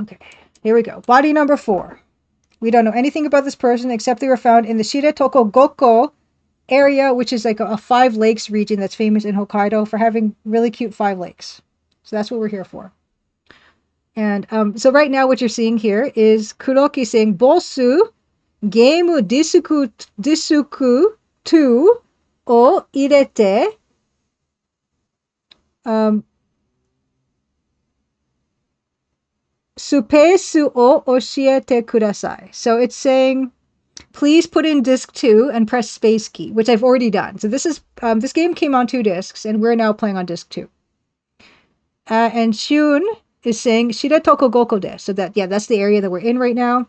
Okay, here we go. Body number 4. We don't know anything about this person except they were found in the Shiretoko Gokko area, which is like a 5 lakes region that's famous in Hokkaido for having really cute 5 lakes. So that's what we're here for. And so right now what you're seeing here is Kuroki saying Bosu Game Disuku 2 o irete Supesu o oshiete kudasai. So it's saying, please put in disc 2 and press space key, which I've already done. So this is this game came on 2 discs, and we're now playing on disc 2. And Shun is saying Shiretoko Gokko desu. So that's the area that we're in right now.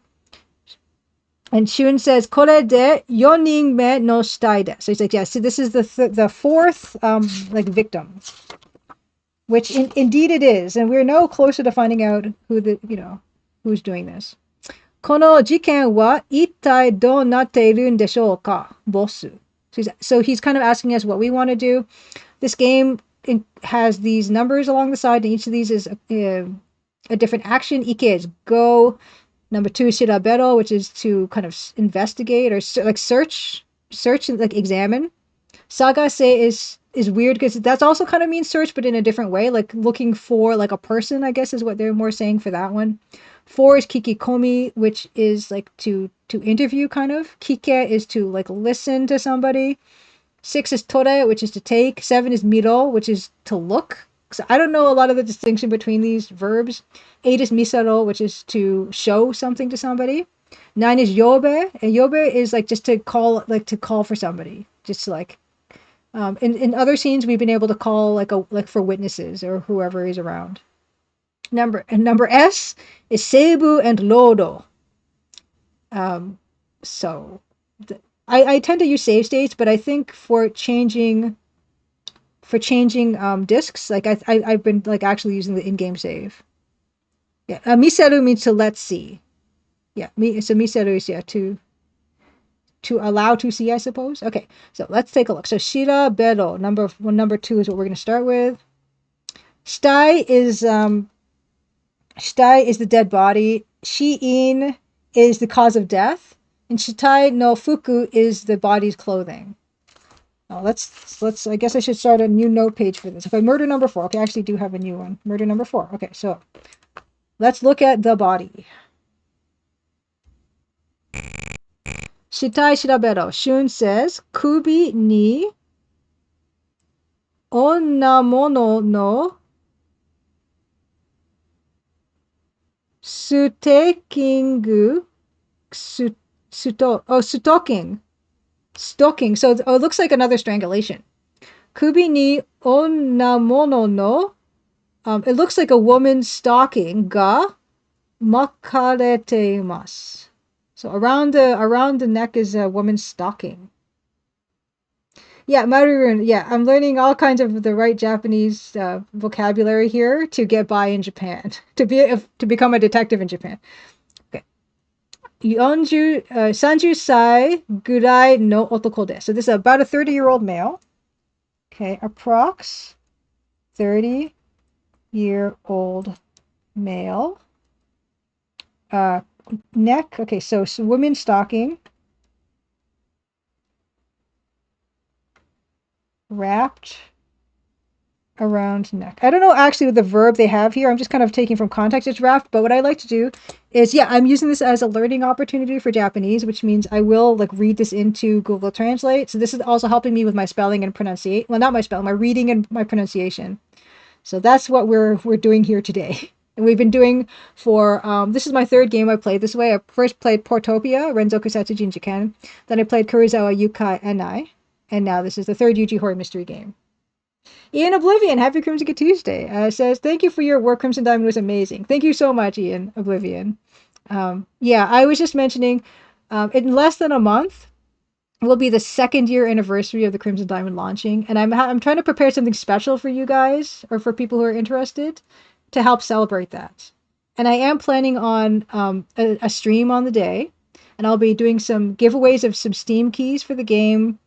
And Shun says kore de 4人目の死体desu. So he's like, yeah, so this is the 4th like victim. Which indeed it is, and we're no closer to finding out who's doing this. この事件は一体どうなっているんでしょうか、ボス? So he's kind of asking us what we want to do. This game has these numbers along the side, and each of these is a different action. Ike is go. Number 2 is shirabero, which is to kind of investigate or like search and like examine. Sagase is weird because that's also kind of means search, but in a different way, like looking for like a person, I guess is what they're more saying for that one. 4 is kikikomi, which is like to interview kind of. Kike is to like listen to somebody. 6 is tore, which is to take. 7 is miro, which is to look. So I don't know a lot of the distinction between these verbs. 8 is misaro, which is to show something to somebody. 9 is yobe, and yobe is like just to call for somebody, just to like. In other scenes, we've been able to call like for witnesses or whoever is around. Number S is seibu and lodo. So I tend to use save states, but I think for changing discs, like I've been like actually using the in-game save. Yeah, miseru means to let's see. Yeah, so miseru is to allow to see, I suppose. Okay, so let's take a look. So shirabero, number 2 is what we're going to start with. Shitai is the dead body. Shiin is the cause of death, and shitai no fuku is the body's clothing. Now let's. I guess I should start a new note page for this. Okay, murder number 4. Okay, I actually do have a new one. Murder number 4. Okay, so let's look at the body. Shitai shirabero. Shun says, Kubi ni onnamono no sutekingu stalking. So it looks like another strangulation. Kubi ni onnamono no. It looks like a woman stalking ga makarete imasu. So around the neck is a woman stalking. Yeah, Marurun. Yeah, I'm learning all kinds of the right Japanese vocabulary here to get by in Japan, to become a detective in Japan. Okay. 30歳ぐらいの男です. So this is about a 30-year-old male. Okay, approx 30-year-old male. Neck. Okay, so women stalking. Wrapped around neck. I don't know actually what the verb they have here. I'm just kind of taking from context. It's wrapped, but what I like to do is, yeah, I'm using this as a learning opportunity for Japanese, which means I will like read this into Google Translate. So this is also helping me with my spelling and pronunciation. Well, not my spelling, my reading and my pronunciation. So that's what we're doing here today. And we've been doing for, this is my 3rd game I played this way. I first played Portopia, Renzoku Satsujin Jiken. Then I played Kurizawa Yukai Enai. And now this is the 3rd Yuji Horror Mystery game. Ian Oblivion, happy Crimson Tuesday, says, thank you for your work. Crimson Diamond was amazing. Thank you so much, Ian Oblivion. Yeah, I was just mentioning, in less than a month, will be the 2nd year anniversary of the Crimson Diamond launching. And I'm trying to prepare something special for you guys, or for people who are interested, to help celebrate that. And I am planning on a stream on the day. And I'll be doing some giveaways of some Steam keys for the game.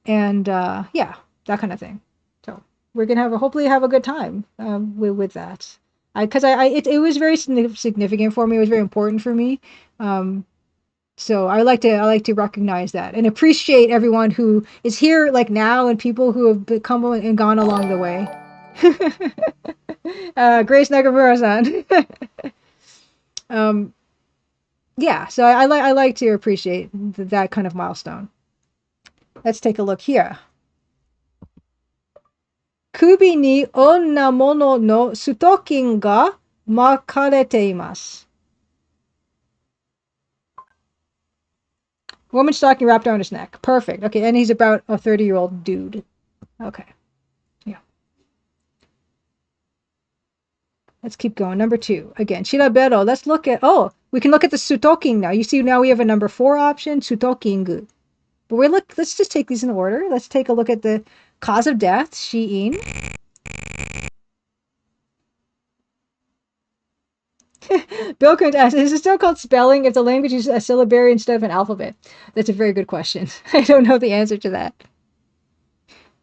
And yeah, that kind of thing. So we're gonna hopefully have a good time with that. It was very significant for me. It was very important for me. So I like to recognize that and appreciate everyone who is here like now and people who have come and gone along the way. Grace Nakamura-san. Yeah, so I like to appreciate that kind of milestone. Let's take a look here. Kubi ni onna mono no sutokin ga makarete imasu. Woman's stocking wrapped around his neck. Perfect. Okay, and he's about a 30-year-old dude. Okay. Yeah. Let's keep going. Number 2. Again, shirabero. Let's look at, we can look at the sutokin now. You see, now we have a number 4 option, sutokingu. But let's just take these in order. Let's take a look at the cause of death, shiin. Bill Crint asks, is it still called spelling if the language uses a syllabary instead of an alphabet? That's a very good question. I don't know the answer to that.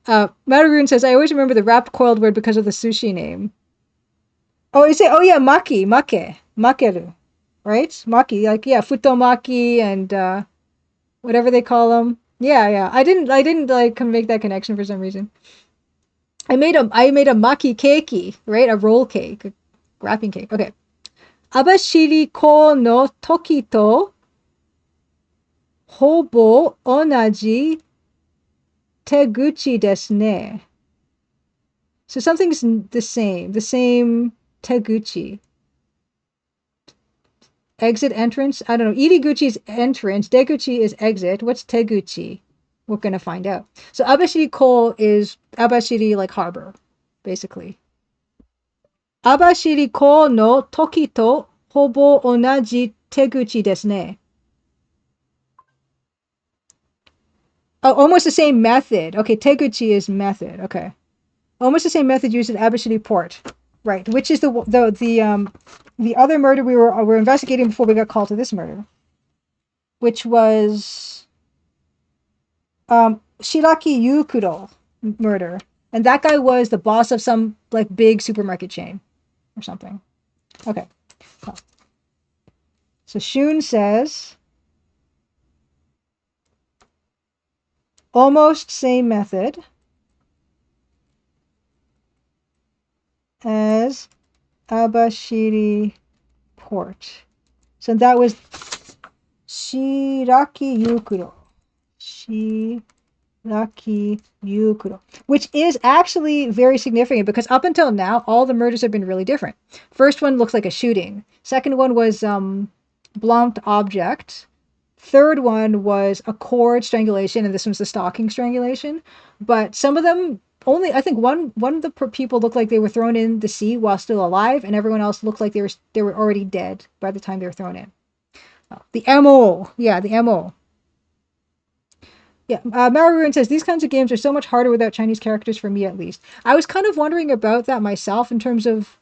Mataroon says, I always remember the wrapped coiled word because of the sushi name. Oh, you say, yeah, makeru, right? Maki, like, yeah, futomaki and whatever they call them. Yeah. I didn't like make that connection for some reason. I made a maki keiki, right? A roll cake, a wrapping cake. Okay. Abashiri ko no toki to hobo onaji teguchi desu ne. So something's the same teguchi. Exit, entrance? I don't know. Iriguchi is entrance. Deguchi is exit. What's teguchi? We're going to find out. So Abashiri ko is Abashiri like harbor, basically. Abashiri ko no toki to hobo onaji teguchi desu ne. Oh, almost the same method. Okay, teguchi is method. Okay. Almost the same method used at Abashiri port. Right, which is the other murder we were investigating before we got called to this murder, which was Shiraki Yukuro murder, and that guy was the boss of some like big supermarket chain or something. Okay, so Shun says almost same method as Abashiri port. So that was Shiraki Yukuro. Shiraki Yukuro. Which is actually very significant because up until now, all the murders have been really different. First one looks like a shooting. Second one was blunt object. Third one was a cord strangulation, and this one's the stalking strangulation. But some of them I think one of the people looked like they were thrown in the sea while still alive, and everyone else looked like they were already dead by the time they were thrown in. The MO, yeah, the MO. Yeah, Maruin says these kinds of games are so much harder without Chinese characters for me, at least. I was kind of wondering about that myself in terms of.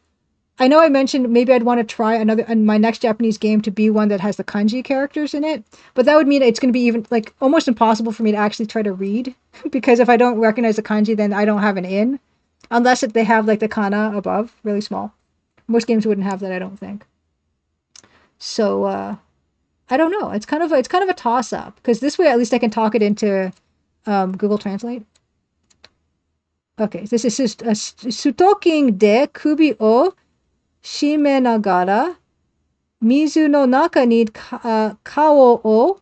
I know I mentioned maybe I'd want to try my next Japanese game to be one that has the kanji characters in it, but that would mean it's going to be even like almost impossible for me to actually try to read because if I don't recognize the kanji, then I don't have an in, unless they have like the kana above, really small. Most games wouldn't have that, I don't think. So I don't know. It's kind of a toss up because this way at least I can talk it into Google Translate. Okay, this is sutoking de kubi o shime nagara mizu no naka ni kao o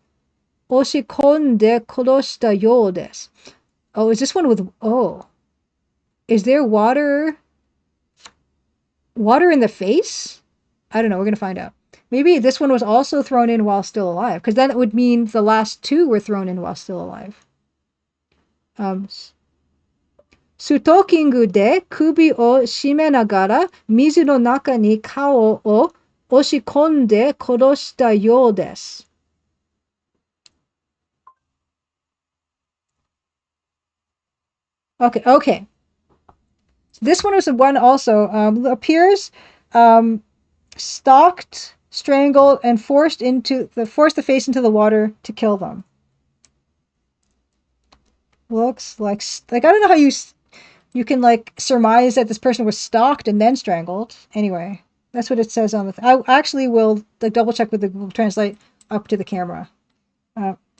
oshikonde koroshita you desu. Oh, is this one with is there water in the face? I don't know, we're going to find out. Maybe this one was also thrown in while still alive, because then it would mean the last two were thrown in while still alive. Sutokingu de kubi o shime nagara mizu no naka ni kao o oshikonde koroshita you desu. Okay. So this one was the one also appears stalked, strangled, and forced the face into the water to kill them. Looks like I don't know how you can like surmise that this person was stalked and then strangled. Anyway, That's what it says on the... I actually will double check with the Google Translate up to the camera.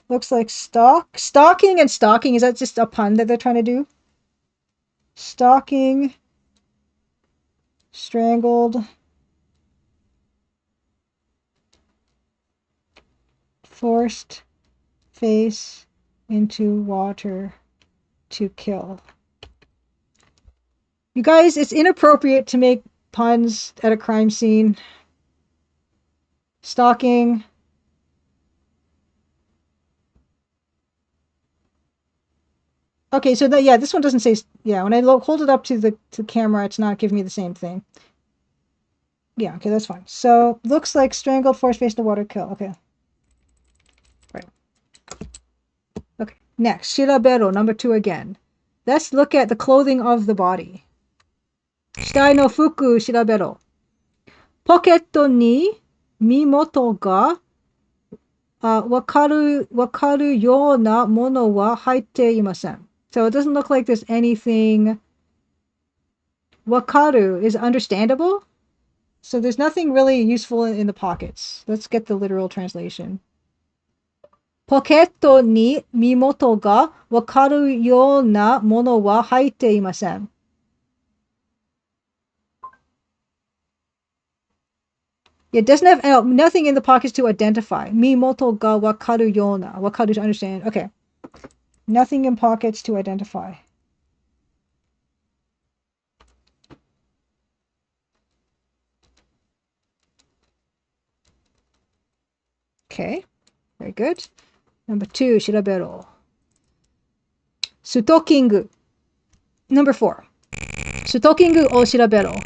Looks like stalking and stalking. Is that just a pun that they're trying to do? Stalking, strangled, forced face into water to kill. You guys, it's inappropriate to make puns at a crime scene. Stalking. Okay, so yeah, this one doesn't say... Yeah, when I hold it up to the camera, it's not giving me the same thing. Yeah, okay, that's fine. So, looks like strangled, forced face into water, kill. Okay. Right. Okay, next. Shirabero, number 2 again. Let's look at the clothing of the body. Shitai no fuku shirabero. Pocket ni mimoto ga wakaru you na mono wa haite imasen. So it doesn't look like there's anything... Wakaru is understandable. So there's nothing really useful in the pockets. Let's get the literal translation. Pocket ni mimoto ga wakaru you na mono wa haite imasen. It doesn't have nothing in the pockets to identify. Mimoto ga wakaru you na. Wakaru to understand. Okay. Nothing in pockets to identify. Okay. Very good. Number 2, shirabero. Sutokingu. Number 4. Sutokingu o shirabero.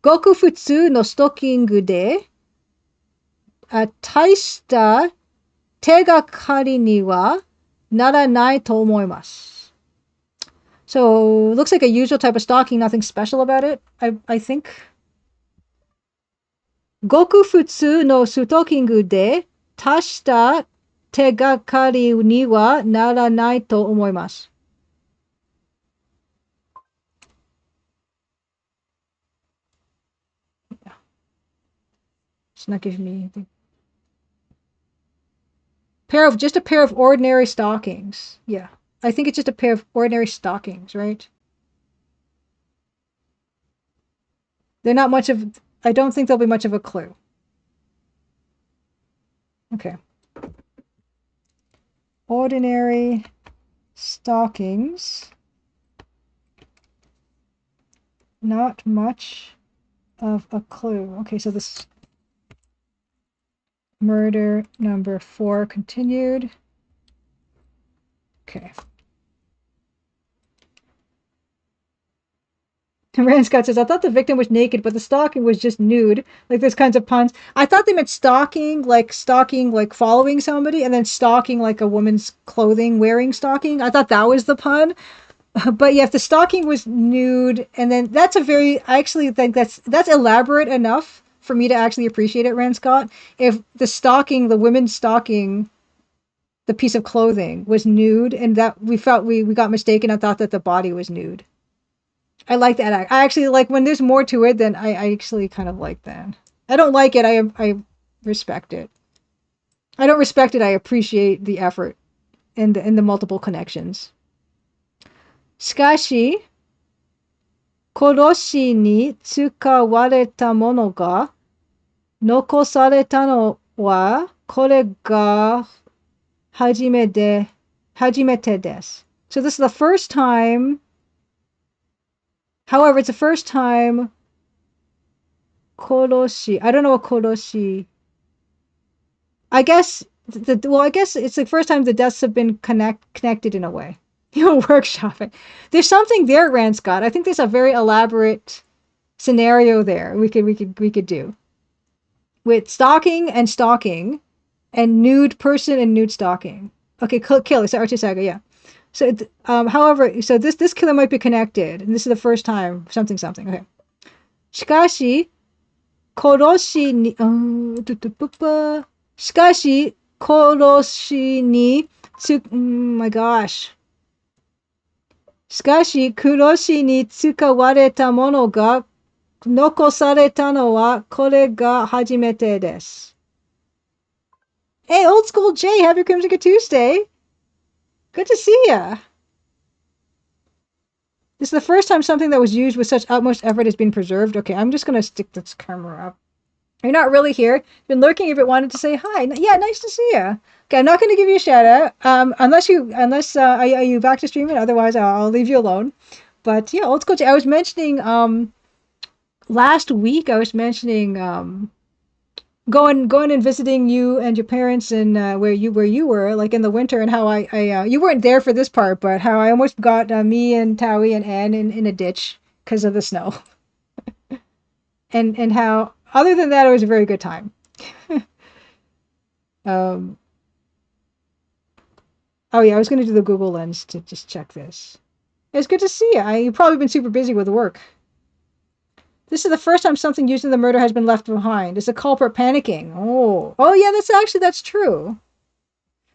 Goku futsu no stokingu de, taishita tegakari ni wa naranai to omoimasu. So, looks like a usual type of stocking, nothing special about it, I think. Goku futsu no sutokingu de, taishita tegakari ni wa naranai to omoimasu. It's not giving me anything. Just a pair of ordinary stockings. Yeah. I think it's just a pair of ordinary stockings, right? They're not much of... I don't think there'll be much of a clue. Okay. Ordinary stockings. Not much of a clue. Okay, so this... Murder number 4 continued. Okay. Rand Scott says, I thought the victim was naked, but the stalking was just nude. Like, there's kinds of puns. I thought they meant stalking, like following somebody, and then stalking like a woman's clothing wearing stalking. I thought that was the pun. But yeah, if the stalking was nude, and then that's I actually think that's elaborate enough for me to actually appreciate it, Rand Scott. If the women's stalking, the piece of clothing was nude, and that we got mistaken and thought that the body was nude. I like that. I actually like when there's more to it, then I actually kind of like that. I don't like it. I respect it. I don't respect it. I appreciate the effort and the multiple connections. Shikashi, koroshi ni tsukawareta mono ga nokosareta no wa kore ga hajimete desu. So this is the first time. However, it's the first time koroshi. I don't know what koroshi. I guess it's the first time the deaths have been connected in a way. Workshopping. There's something there, Rand Scott. I think there's a very elaborate scenario there we could do with stalking and nude person and nude stalking. Okay, kill. It's Archisaga, yeah. So, however, so this killer might be connected, and this is the first time something. Okay. Shikashi, koroshi ni... Shikashi, koroshi ni... my gosh. Shikashi, kuroshi ni tsukawareta mono ga Nokosareta no wa kore ga hajimete desu. Hey, Old School J, happy Crimson Tuesday. Good to see ya. This is the first time something that was used with such utmost effort has been preserved. Okay, I'm just going to stick this camera up. You're not really here. Been lurking if it wanted to say hi. Yeah, nice to see you. Okay, I'm not going to give you a shout out. Unless are you back to streaming? Otherwise, I'll leave you alone. But yeah, Old School J. I was mentioning last week. I was mentioning going and visiting you and your parents and where you were like in the winter, and how I you weren't there for this part, but how I almost got me and Towie and Anne in a ditch because of the snow, and how other than that it was a very good time. um oh yeah, I was going to do the Google Lens to just check this. It's good to see you. You've probably been super busy with work. This is the first time something used in the murder has been left behind. Is the culprit panicking? Oh yeah, that's true.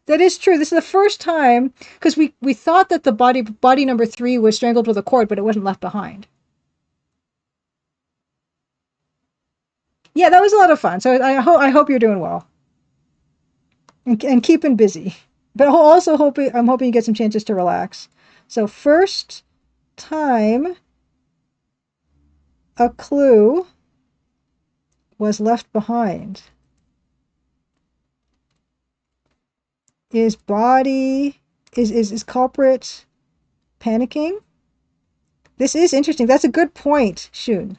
That is true. This is the first time, because we thought that the body number 3 was strangled with a cord, but it wasn't left behind. Yeah, that was a lot of fun. So I hope you're doing well and keeping busy. But I'm hoping you get some chances to relax. So first time a clue was left behind. Is culprit panicking? This is interesting. That's a good point, Shun.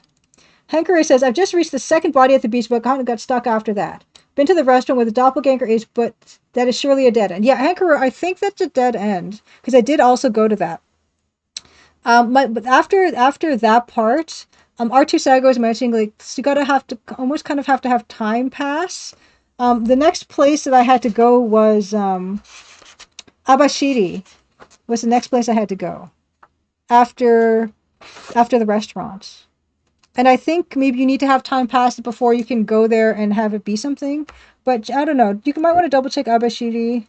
Hankari says, I've just reached the second body at the beach, but got stuck after that. Been to the restaurant where the doppelganger is, but that is surely a dead end. Yeah, Hankari, I think that's a dead end, because I did also go to that. But after that part, R2 Sago is mentioning, like, you gotta have to have time pass. The next place that I had to go was Abashiri was the next place I had to go after the restaurant. And I think maybe you need to have time pass before you can go there and have it be something. But I don't know. You might want to double check Abashiri.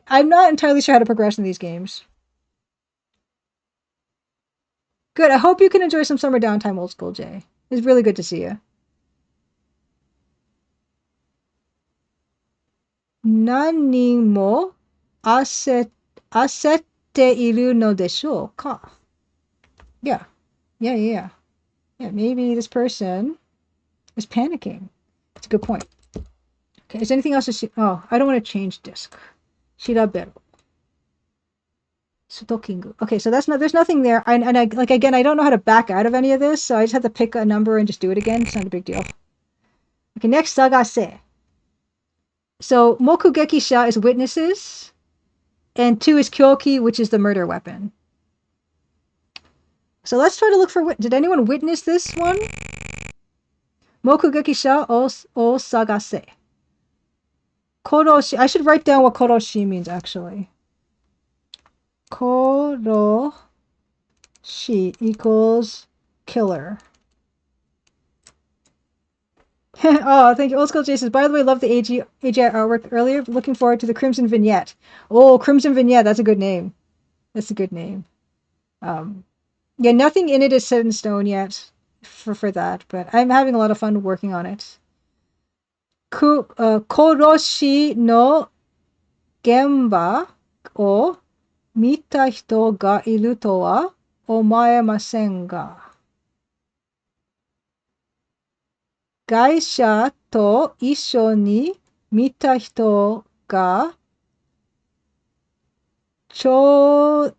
I'm not entirely sure how to progress in these games. Good. I hope you can enjoy some summer downtime, Old School J. It's really good to see you. Nani mo asette iru no deshou ka? Yeah. Yeah. Maybe this person is panicking. That's a good point. Okay, is anything else to see? Oh, I don't want to change disk. Shiraberu. Sudokingu. Okay, so there's nothing there. And I, like, again, I don't know how to back out of any of this, so I just have to pick a number and just do it again. It's not a big deal. Okay, next, Sagase. So, Mokugekisha is witnesses, and 2 is Kyoki, which is the murder weapon. So let's try to look for... Did anyone witness this one? Mokugekisha o Sagase. Koroshi. I should write down what Koroshi means, actually. Koroshi equals killer. Oh, thank you. Old School J says, by the way, love the AGI artwork earlier. Looking forward to the Crimson Vignette. Oh, Crimson Vignette. That's a good name. Yeah, nothing in it is set in stone yet for that, but I'm having a lot of fun working on it. Koroshi no genba o mita hito ga iru to wa omaemasen ga. 害者と一緒に見た人が駐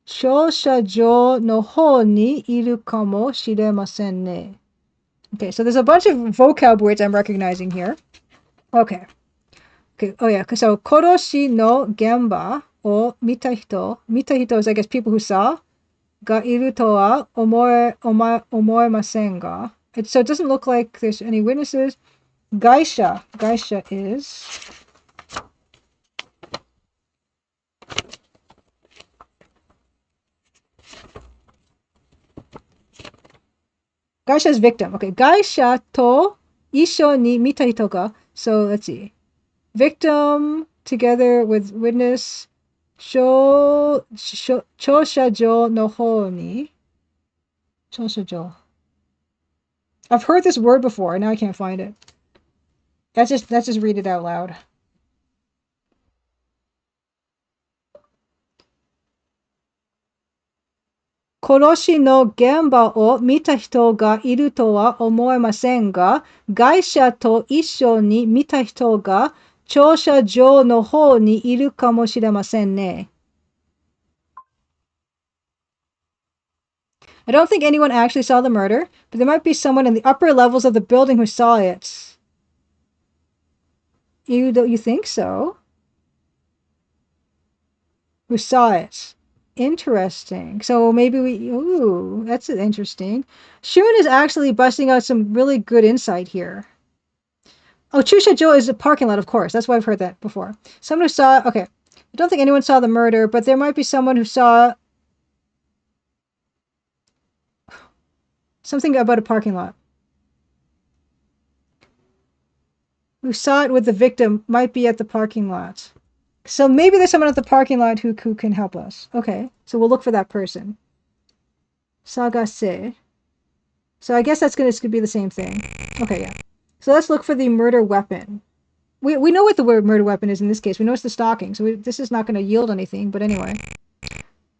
車場の方にいるかもしれませんね. Okay, so there's a bunch of vocab words I'm recognizing here. Okay. Oh yeah, so 殺しの現場を見た人 is, I guess, people who saw, がいるとは思えませんが. So it doesn't look like there's any witnesses. Gaisha is... Gaisha is victim. Okay, Gaisha to isho ni mita hito ga. So let's see. Victim together with witness. Choshajo no ho ni. Choshajo. I've heard this word before, and now I can't find it. Let's just read it out loud. 殺しの現場を見た人がいるとは思えませんが、外車と一緒に見た人が駐車場の方にいるかもしれませんね。I don't think anyone actually saw the murder, but there might be someone in the upper levels of the building who saw it. You think so? Who saw it? Interesting. So maybe ooh, that's interesting. Shun is actually busting out some really good insight here. Oh, Chushajo is a parking lot, of course. That's why I've heard that before. Someone who saw, okay. I don't think anyone saw the murder, but there might be someone who saw something about a parking lot. Who saw it with the victim might be at the parking lot. So maybe there's someone at the parking lot who can help us. Okay, so we'll look for that person. Sagase. So I guess that's going to be the same thing. Okay, yeah. So let's look for the murder weapon. We know what the word murder weapon is in this case. We know it's the stalking, so this is not going to yield anything, but anyway.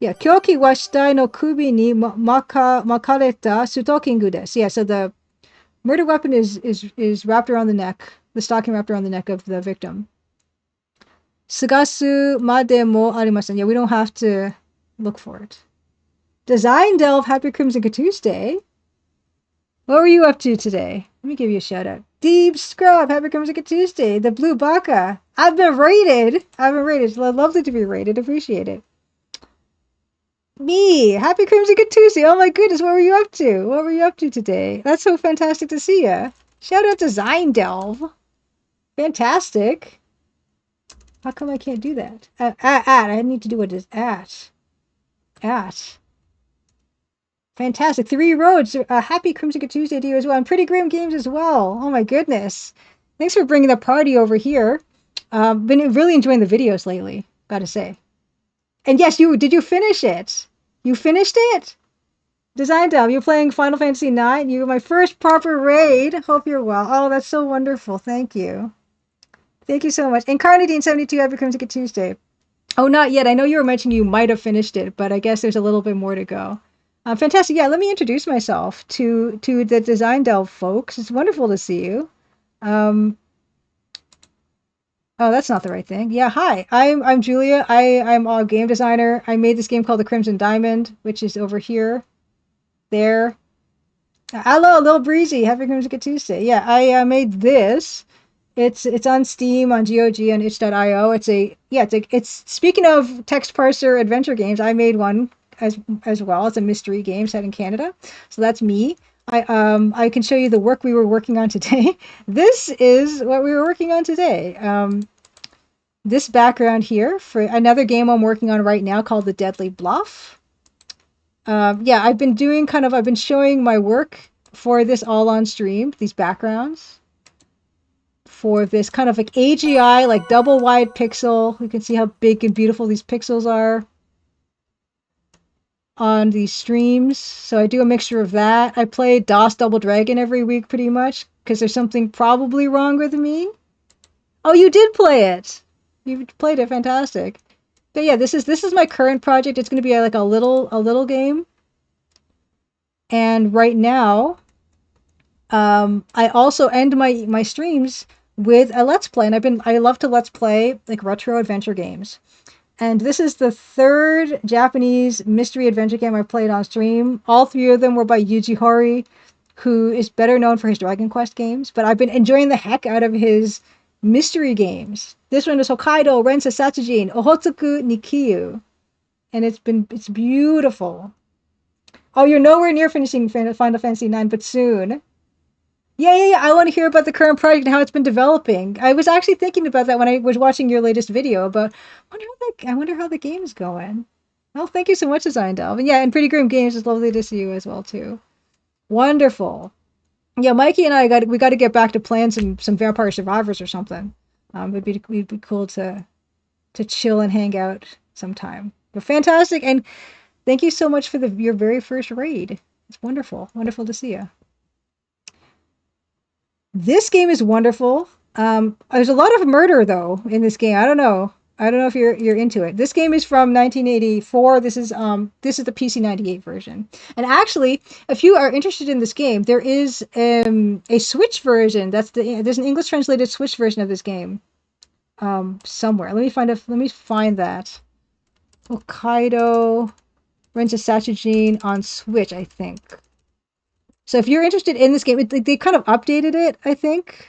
Yeah, kyoki wa shitai no kubi ni makareta stalkingu desu. Yeah, so the murder weapon is wrapped around the neck, the stalking wrapped around the neck of the victim. Sugasu made mo arimasen. Yeah, we don't have to look for it. Design Delve, happy Crimson Tuesday. What were you up to today? Let me give you a shout out. Deep Scrub, happy Crimson Tuesday. The Blue Baka. I've been rated. It's lovely to be rated. Appreciate it. Me, happy Crimson Tuesday. Oh my goodness, what were you up to? What were you up to today? That's so fantastic to see ya. Shout out to Design Delve. Fantastic. How come I can't do that? I need to do what is at. Fantastic. 3 roads. Happy Crimson Tuesday to you as well. And Pretty Grim Games as well. Oh my goodness. Thanks for bringing the party over here. Been really enjoying the videos lately, gotta say. And yes, did you finish it? You finished it? Design Delve, you're playing Final Fantasy IX. You're my first proper raid. Hope you're well. Oh, that's so wonderful. Thank you. Thank you so much. Incarnadine72, happy Crimson Tuesday. Oh, not yet. I know you were mentioning you might have finished it, but I guess there's a little bit more to go. Fantastic. Yeah, let me introduce myself to the Design Delve folks. It's wonderful to see you. Oh, that's not the right thing. Yeah, hi. I'm Julia. I'm a game designer. I made this game called The Crimson Diamond, which is over here. There. Hello, Little Breezy. Happy Crimson Tuesday. Yeah, I made this. It's on Steam, on GOG, on itch.io. It's speaking of text parser adventure games, I made one as well. It's a mystery game set in Canada. So that's me. I can show you the work we were working on today. This is what we were working on today. This background here for another game I'm working on right now called The Deadly Bluff. Yeah, I've been showing my work for this all on stream, these backgrounds. For this kind of like AGI, like double wide pixel. You can see how big and beautiful these pixels are on these streams. So I do a mixture of that. I play DOS Double Dragon every week pretty much because there's something probably wrong with me. Oh, you did play it. You played it. Fantastic. But yeah, this is my current project. It's going to be like a little game. And right now, I also end my streams with a Let's Play, and I love to Let's Play like retro adventure games. And this is the 3rd Japanese mystery adventure game I played on stream. All 3 of them were by Yuji Horii, who is better known for his Dragon Quest games, but I've been enjoying the heck out of his mystery games. This one is Hokkaidō, Rensa, Satsujin, Okhotsk ni Kiyu. And it's beautiful. Oh, you're nowhere near finishing Final Fantasy IX, but soon. Yeah. I want to hear about the current project and how it's been developing. I was actually thinking about that when I was watching your latest video about, I wonder how the game's going. Well, thank you so much, Design Delve. And yeah, and Pretty Grim Games is lovely to see you as well, too. Wonderful. Yeah, Mikey and I we got to get back to playing some Vampire Survivors or something. It'd be cool to chill and hang out sometime. But fantastic, and thank you so much for your very first raid. It's wonderful to see you. This game is wonderful. There's a lot of murder though in this game. I don't know. I don't know if you're into it. This game is from 1984. This is the PC98 version. And actually, if you are interested in this game, there is a Switch version. There's an English translated Switch version of this game. Somewhere. Let me find that. Hokkaidō Rensa Satsujin on Switch, I think. So if you're interested in this game, they kind of updated it, I think.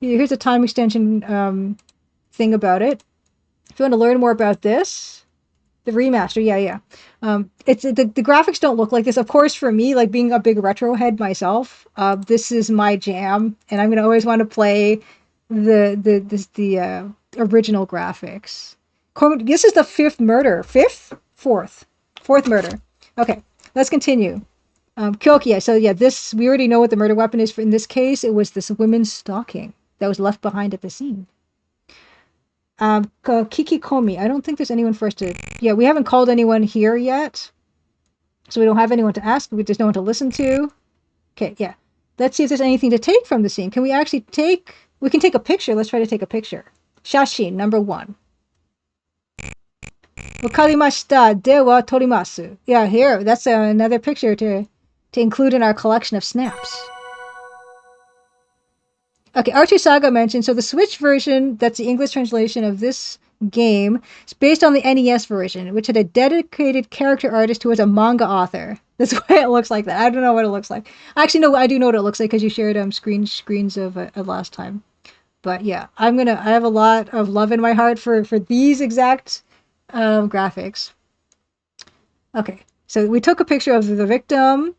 Here's a time extension thing about it. If you want to learn more about this, the remaster, yeah. It's the graphics don't look like this. Of course, for me, like being a big retro head myself, this is my jam, and I'm gonna always want to play the original graphics. This is the fifth murder. Fourth murder. Okay, let's continue. Kyoki, so yeah, we already know what the murder weapon is. In this case, it was this women's stocking that was left behind at the scene. Kikikomi, I don't think there's anyone for us to... Yeah, we haven't called anyone here yet. So we don't have anyone to ask. There's no one to listen to. Okay, yeah. Let's see if there's anything to take from the scene. Can we actually take... We can take a picture. Let's try to take a picture. Shashin, number 1. Wakarimashita, dewa torimasu. Yeah, here. That's another picture to include in our collection of snaps. Okay, Archie Saga mentioned, so the Switch version, that's the English translation of this game, is based on the NES version, which had a dedicated character artist who was a manga author. That's why it looks like that. I don't know what it looks like. Actually, no, I do know what it looks like because you shared screens of last time. But yeah, I have a lot of love in my heart for these exact graphics. Okay, so we took a picture of the victim.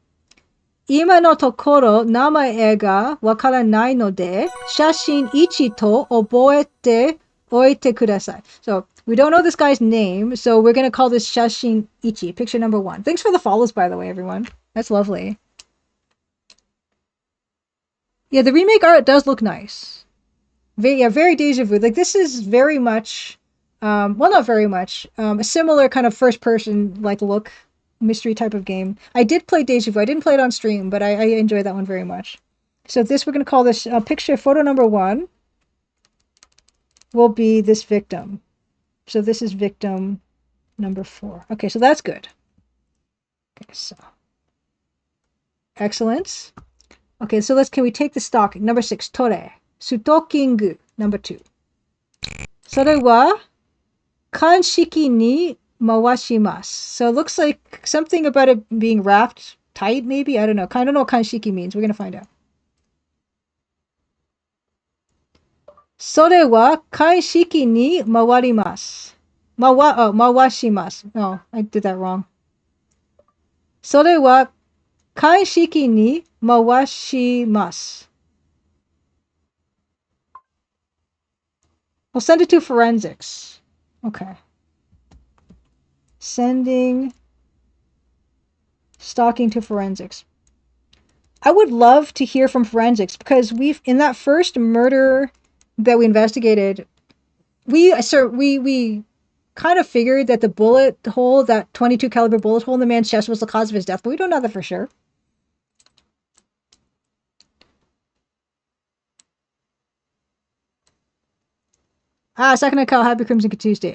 今のところ名前がわからないので、写真1と覚えておいてください. So, we don't know this guy's name, so we're going to call this 写真1, picture number 1. Thanks for the follows, by the way, everyone. That's lovely. Yeah, the remake art does look nice. Very deja vu. Like, this is very much, well, not very much, a similar kind of first-person, like, look. Mystery type of game. I did play Deja Vu. I didn't play it on stream, but I enjoyed that one very much. So we're going to call this photo number 1 will be this victim. So this is victim number 4. Okay, so that's good. Okay, so excellent. Okay, so can we take the stalking? Number 6, tore. Sutokingu, number 2. それは鑑識に Mawashimasu. So it looks like something about it being wrapped tight, maybe? I don't know. I don't know what kanshiki means. We're going to find out. それは鑑識に回ります. Mawashimasu. Oh, I did that wrong. それは鑑識に回します. We'll send it to forensics. Okay. Sending stalking to forensics. I would love to hear from forensics because in that first murder that we investigated, we kind of figured that the bullet hole, that 22 caliber bullet hole in the man's chest was the cause of his death, but we don't know that for sure. Second account, Happy Crimson Tuesday.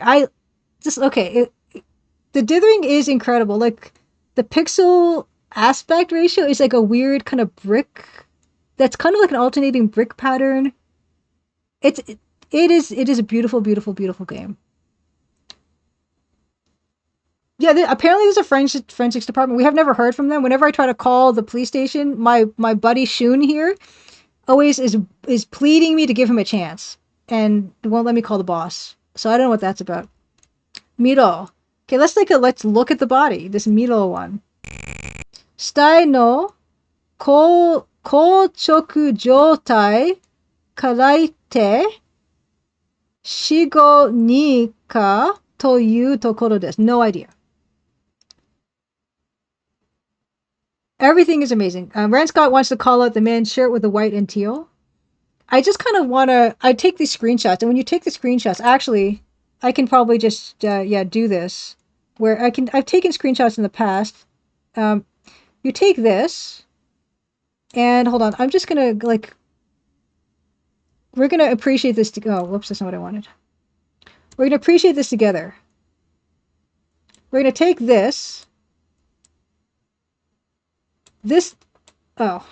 The dithering is incredible. Like, the pixel aspect ratio is like a weird kind of brick. That's kind of like an alternating brick pattern. It is a beautiful, beautiful, beautiful game. Yeah, apparently there's a forensics department. We have never heard from them. Whenever I try to call the police station, my buddy Shun here always is pleading me to give him a chance and won't let me call the boss. So I don't know what that's about. Miro. Okay, let's look at the body. This Miro one. 死体の硬直状態からいて死後にかというところです. No idea. Everything is amazing. Rand Scott wants to call out the man's shirt with the white and teal. I just kind of want to... I take these screenshots, and when you take the screenshots, actually, I can probably just, do this. Where I've taken screenshots in the past. You take this, And hold on, I'm just gonna like, we're gonna appreciate this. Oh, whoops, that's not what I wanted. We're gonna appreciate this together. We're gonna take this. Oh.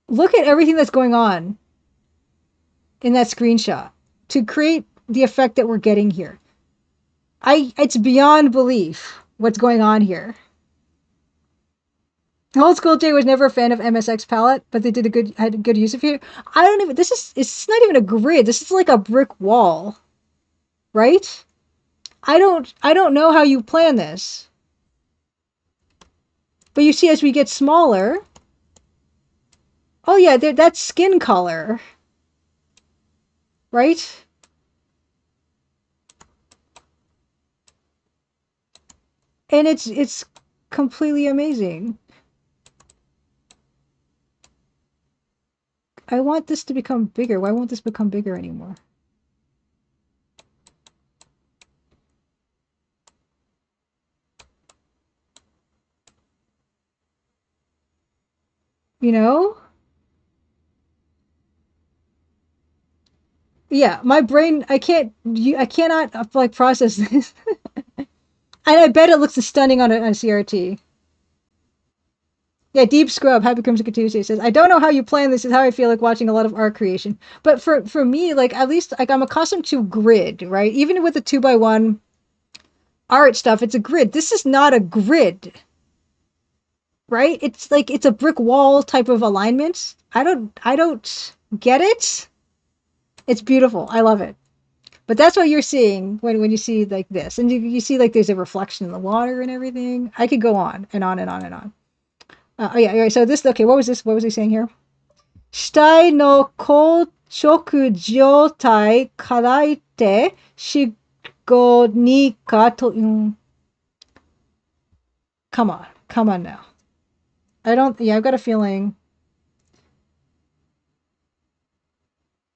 Look at everything that's going on in that screenshot to create the effect that we're getting here. It's beyond belief what's going on here. Old School J was never a fan of MSX palette, but they had a good use of it. It's not even a grid. This is like a brick wall, right? I don't know how you plan this. But you see, as we get smaller, oh yeah, that's skin color, right? And it's completely amazing. I want this to become bigger. Why won't this become bigger anymore? You know? Yeah, my brain, I cannot like process this. And I bet it looks stunning on a CRT. Yeah, Deep Scrub, Happy Crimson Tuesday says, I don't know how you plan this, is how I feel like watching a lot of art creation. But for me, like, at least, like, I'm accustomed to grid, right? Even with the 2x1 art stuff, it's a grid. This is not a grid, right? It's like, it's a brick wall type of alignment. I don't get it. It's beautiful. I love it. But that's what you're seeing when you see like this. And you see like there's a reflection in the water and everything. I could go on and on and on and on. Oh yeah, so this, okay, what was this? What was he saying here? Shitai no kouchoku jotai karaite shigo ni ka to... Come on now. I've got a feeling.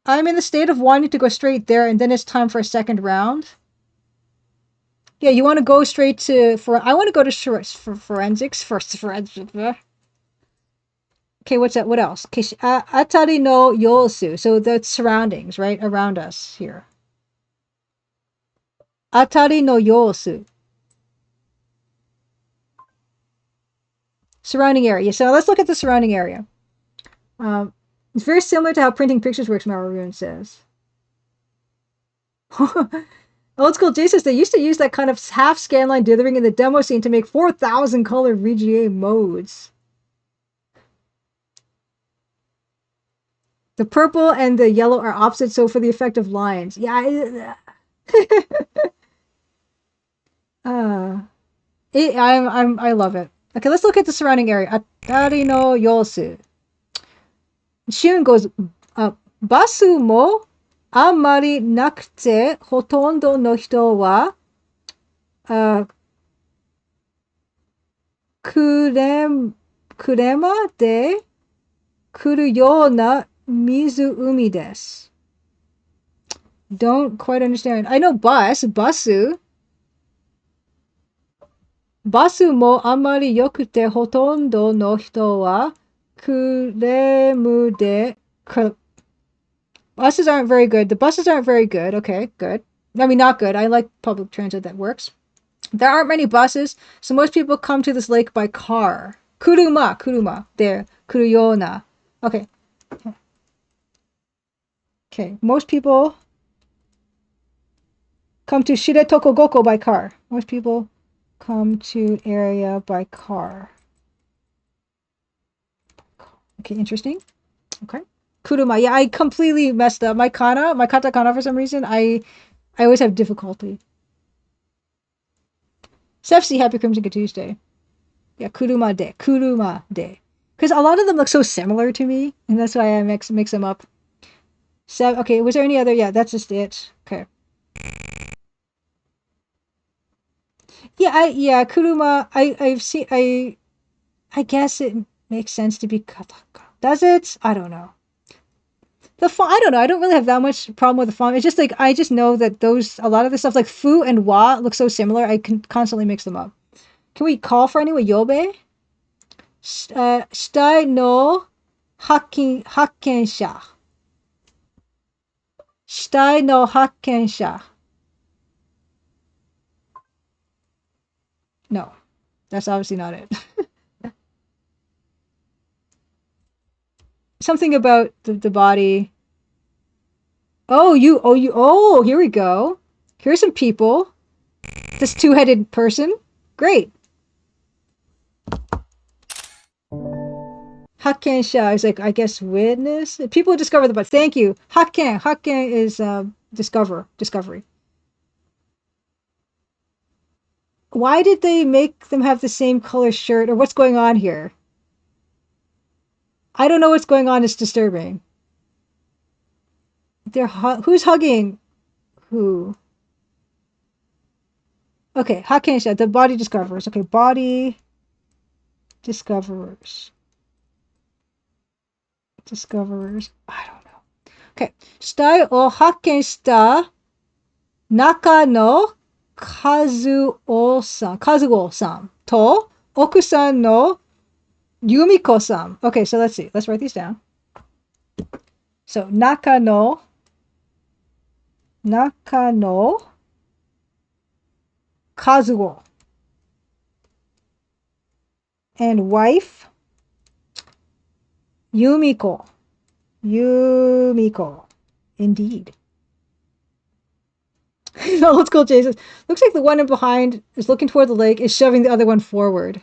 I'm in the state of wanting to go straight there, and then it's time for a second round. Yeah, you want to go straight to, I want to go to forensics first. Okay, what's that? What else? Okay, atari no yosu. So the surroundings, right, around us here. Atari no yosu. Surrounding area. So let's look at the surrounding area. It's very similar to how printing pictures works, Maroon says. Old School J says they used to use that kind of half scanline dithering in the demo scene to make 4,000 color VGA modes. The purple and the yellow are opposite, so for the effect of lines. Yeah. I love it. Okay, let's look at the surrounding area. Atari no yosu. Shun goes, basu mo amari nakute hotondo no hito wa kurema de kuru yo na mizu umi desu. Don't quite understand. I know basu. Basu mo amari yokute hotondo no hito wa kuremu de... Buses aren't very good. The buses aren't very good. Okay, good. I mean, not good. I like public transit that works. There aren't many buses, so most people come to this lake by car. Kuruma. There. Kuruyona. Okay. Okay, most people come to Shiretokogoko by car. Most people come to area by car. Okay, interesting. Okay. Kuruma. Yeah, I completely messed up. My katakana for some reason, I always have difficulty. Sefsi, Happy Crimson Tuesday. Yeah, kuruma de. Because a lot of them look so similar to me, and that's why I mix them up. Okay, was there any other? Yeah, that's just it. Okay. Yeah, kuruma. I've seen. I guess it makes sense to be katakana. Does it? I don't know. The font, I don't know. I don't really have that much problem with the font. It's just like, I just know that a lot of the stuff like fu and wa look so similar. I can constantly mix them up. Can we call for anyone? Yobe? 死体の発見者。死体の発見者. No, that's obviously not it. Something about the body. Oh, here we go. Here's some people. This two-headed person. Great. Hakkensha is like, I guess, witness. People who discover the body. Thank you. Hakken. Hakken is discovery. Why did they make them have the same color shirt, or what's going on here? I don't know what's going on. It's disturbing. Who's hugging who? Okay, Hakkensha, the body discoverers. Okay, body discoverers. I don't know. Okay. 死体を発見した中の和夫さんと奥さんの由美子さん. Okay, so let's see. Let's write these down. So, 中の和夫 and wife Yumiko. Indeed. Old school Jason. Looks like the one in behind is looking toward the lake, is shoving the other one forward.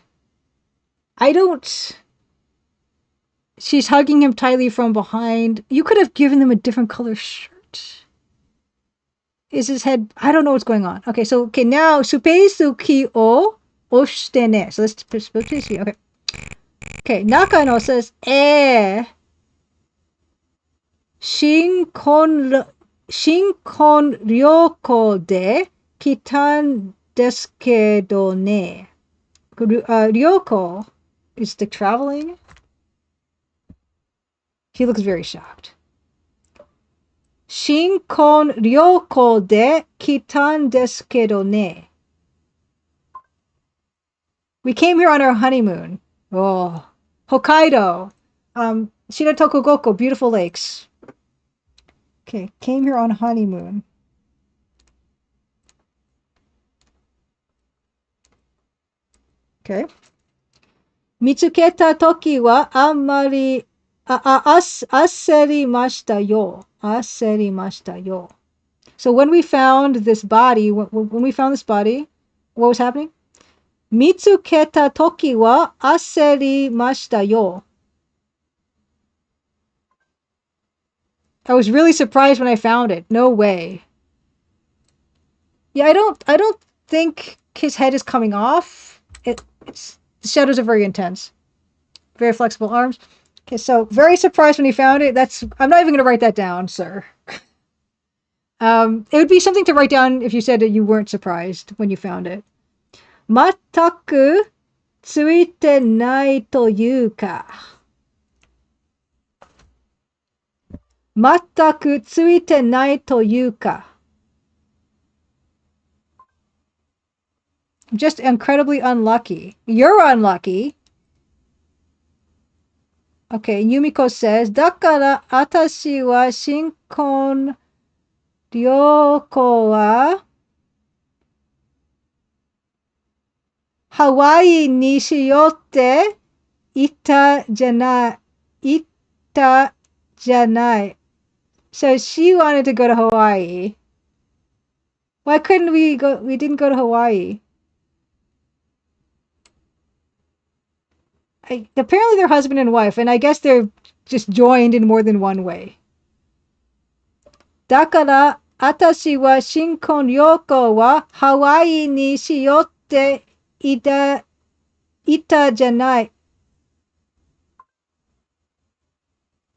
She's hugging him tightly from behind. You could have given them a different color shirt. Is his head... I don't know what's going on. Okay, now, supeizuki o oshite ne. So let's put this here. Okay. Okay, Nakano says, Shinkon ryoko de kitan desu kedo ne. Ryoko is the traveling. He looks very shocked. Shinkon ryoko de kitan desu kedo ne. We came here on our honeymoon. Oh. Hokkaidō. Shiratokugoko, beautiful lakes. Okay, came here on honeymoon. Okay. Mitsuketa toki wa ammari asserimashita yo. So when we found this body, what was happening? Mitsuketa toki wa asserimashita yo. I was really surprised when I found it. No way. Yeah, I don't think his head is coming off. The shadows are very intense. Very flexible arms. Okay, so very surprised when he found it. I'm not even going to write that down, sir. It would be something to write down if you said that you weren't surprised when you found it. Mataku tsuite nai toyu ka. Mataku tsuite nai toyu ka. Just incredibly unlucky. You're unlucky. Okay, Yumiko says, Dakara atashi wa shinkon ryoko wa Hawaii ni shiyotte ita janai. So she wanted to go to Hawaii. Why couldn't we go? We didn't go to Hawaii. Apparently they're husband and wife, and I guess they're just joined in more than one way. Dakara, atashi wa shinkon ryoko wa Hawaii ni shiyotte ita janai.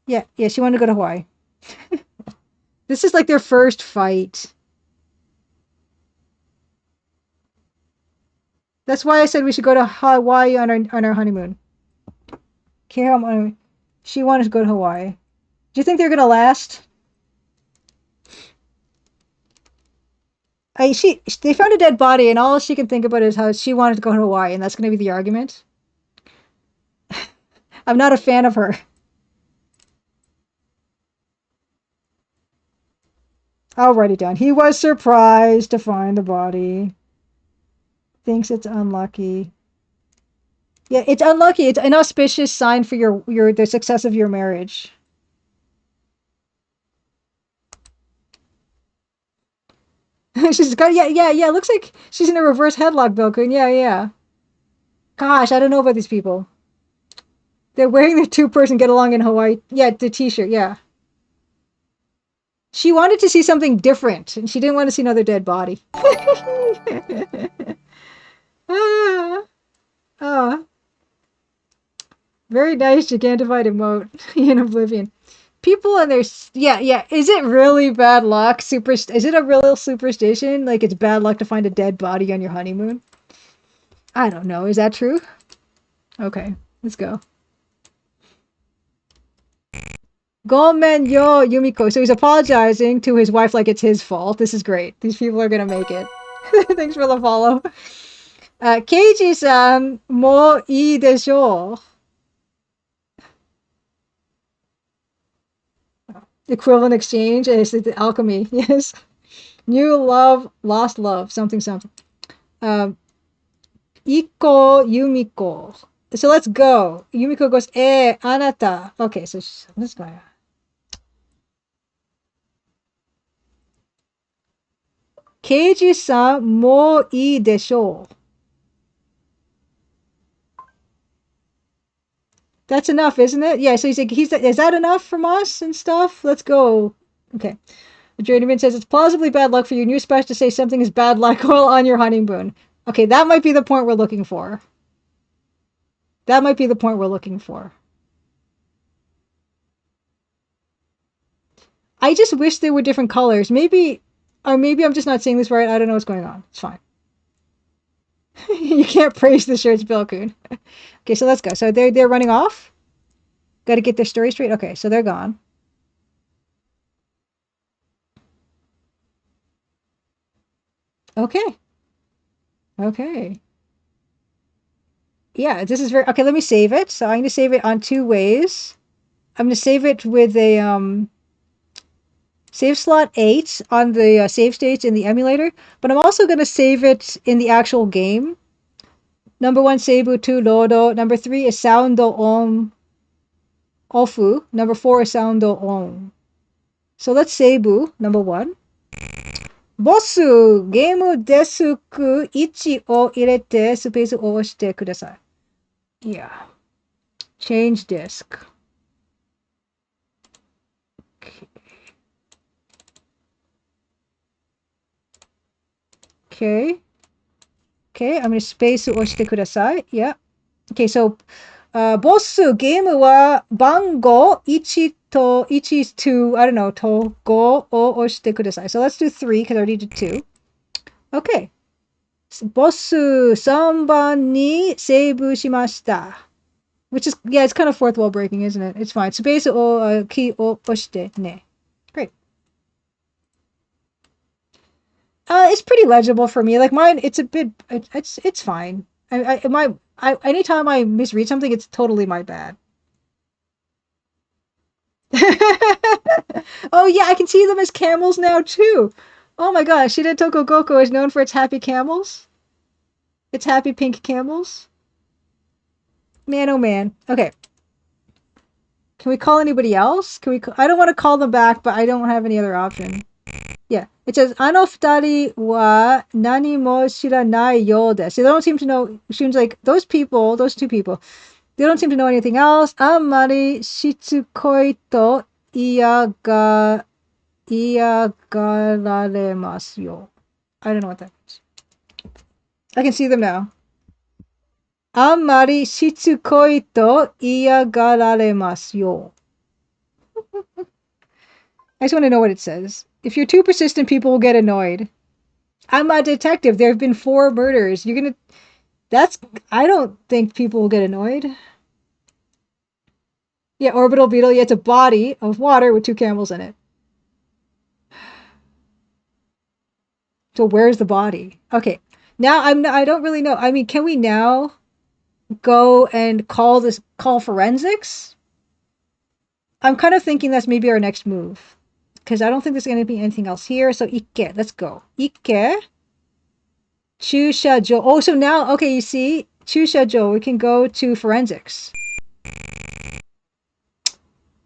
Yeah, she wanted to go to Hawaii. This is like their first fight. That's why I said we should go to Hawaii on our honeymoon. She wanted to go to Hawaii. Do you think they're gonna last? They found a dead body, and all she can think about is how she wanted to go to Hawaii, and that's gonna be the argument. I'm not a fan of her. I'll write it down. He was surprised to find the body. Thinks it's unlucky. Yeah, it's unlucky. It's an auspicious sign for the success of your marriage. She's got yeah. Looks like she's in a reverse headlock, Bilkun. Yeah. Gosh, I don't know about these people. They're wearing their two-person get along in Hawaii. Yeah, the t-shirt, yeah. She wanted to see something different, and she didn't want to see another dead body. ah, ah. Very nice gigantified emote in Oblivion. People and their yeah. Is it really bad luck? Is it a real superstition? Like it's bad luck to find a dead body on your honeymoon? I don't know. Is that true? Okay, let's go. Gomen yo Yumiko. So he's apologizing to his wife like it's his fault. This is great. These people are gonna make it. Thanks for the follow. Keiji-san, mo ii desho. Equivalent exchange is the alchemy. Yes. New love, lost love, something. Iko Yumiko. So let's go. Yumiko goes, anata. Okay, so let's go. Keiji-san, mo ii desho. That's enough, isn't it? Yeah, so he's like, is that enough from us and stuff? Let's go. Okay. The journeyman says, it's plausibly bad luck for you, and you're supposed to say something is bad luck while on your honeymoon. Okay, that might be the point we're looking for. That might be the point we're looking for. I just wish there were different colors. Maybe I'm just not seeing this right. I don't know what's going on. It's fine. You can't praise the shirts, Bilkun. Okay, so let's go. So they're running off. Got to get their story straight. Okay, so they're gone. Okay. Yeah, this is very okay. Let me save it. So I'm going to save it on two ways. I'm going to save it with a save slot 8 on the save states in the emulator, but I'm also going to save it in the actual game. Number 1, Seibu 2, Lodo. Number 3 is Soundo on Ofu. Number 4 is Soundo on. So let's Seibu, number 1. Bossu, game desu ku 1 を入れてスペースを押してください. Yeah. Change disk. Okay. I'm going to space を押してください. Yeah. Okay, so, boss game は番号1と1 to, I don't know, と5を押してください. So let's do 3 because I already did 2. Okay. ボス3番にセーブしました. Which is, yeah, it's kind of fourth wall breaking, isn't it? It's fine. Space をキーを押してね. Great. It's pretty legible for me. Like mine, it's a bit, it's fine. Anytime I misread something, it's totally my bad. Oh yeah, I can see them as camels now too. Oh my gosh, Shida Tokogoko is known for its happy camels. Its happy pink camels. Man, oh man. Okay. Can we call anybody else? I don't want to call them back, but I don't have any other option. Yeah. It says, あの二人は何も知らないようです. They don't seem to know, seems like those two people, they don't seem to know anything else. あんまりしつこいと嫌がられますよ. I don't know what that means. I can see them now. あんまりしつこいと嫌がられますよ. I just want to know what it says. If you're too persistent, people will get annoyed. I'm a detective. There have been 4 murders. I don't think people will get annoyed. Yeah, orbital beetle. Yeah, it's a body of water with 2 camels in it. So where's the body? Okay. Now I don't really know. I mean, can we now go and call forensics? I'm kind of thinking that's maybe our next move. Because I don't think there's going to be anything else here. So, ikke. Let's go. Ikke. Chushajo. Oh, so now, okay, you see, Chushajo, we can go to forensics.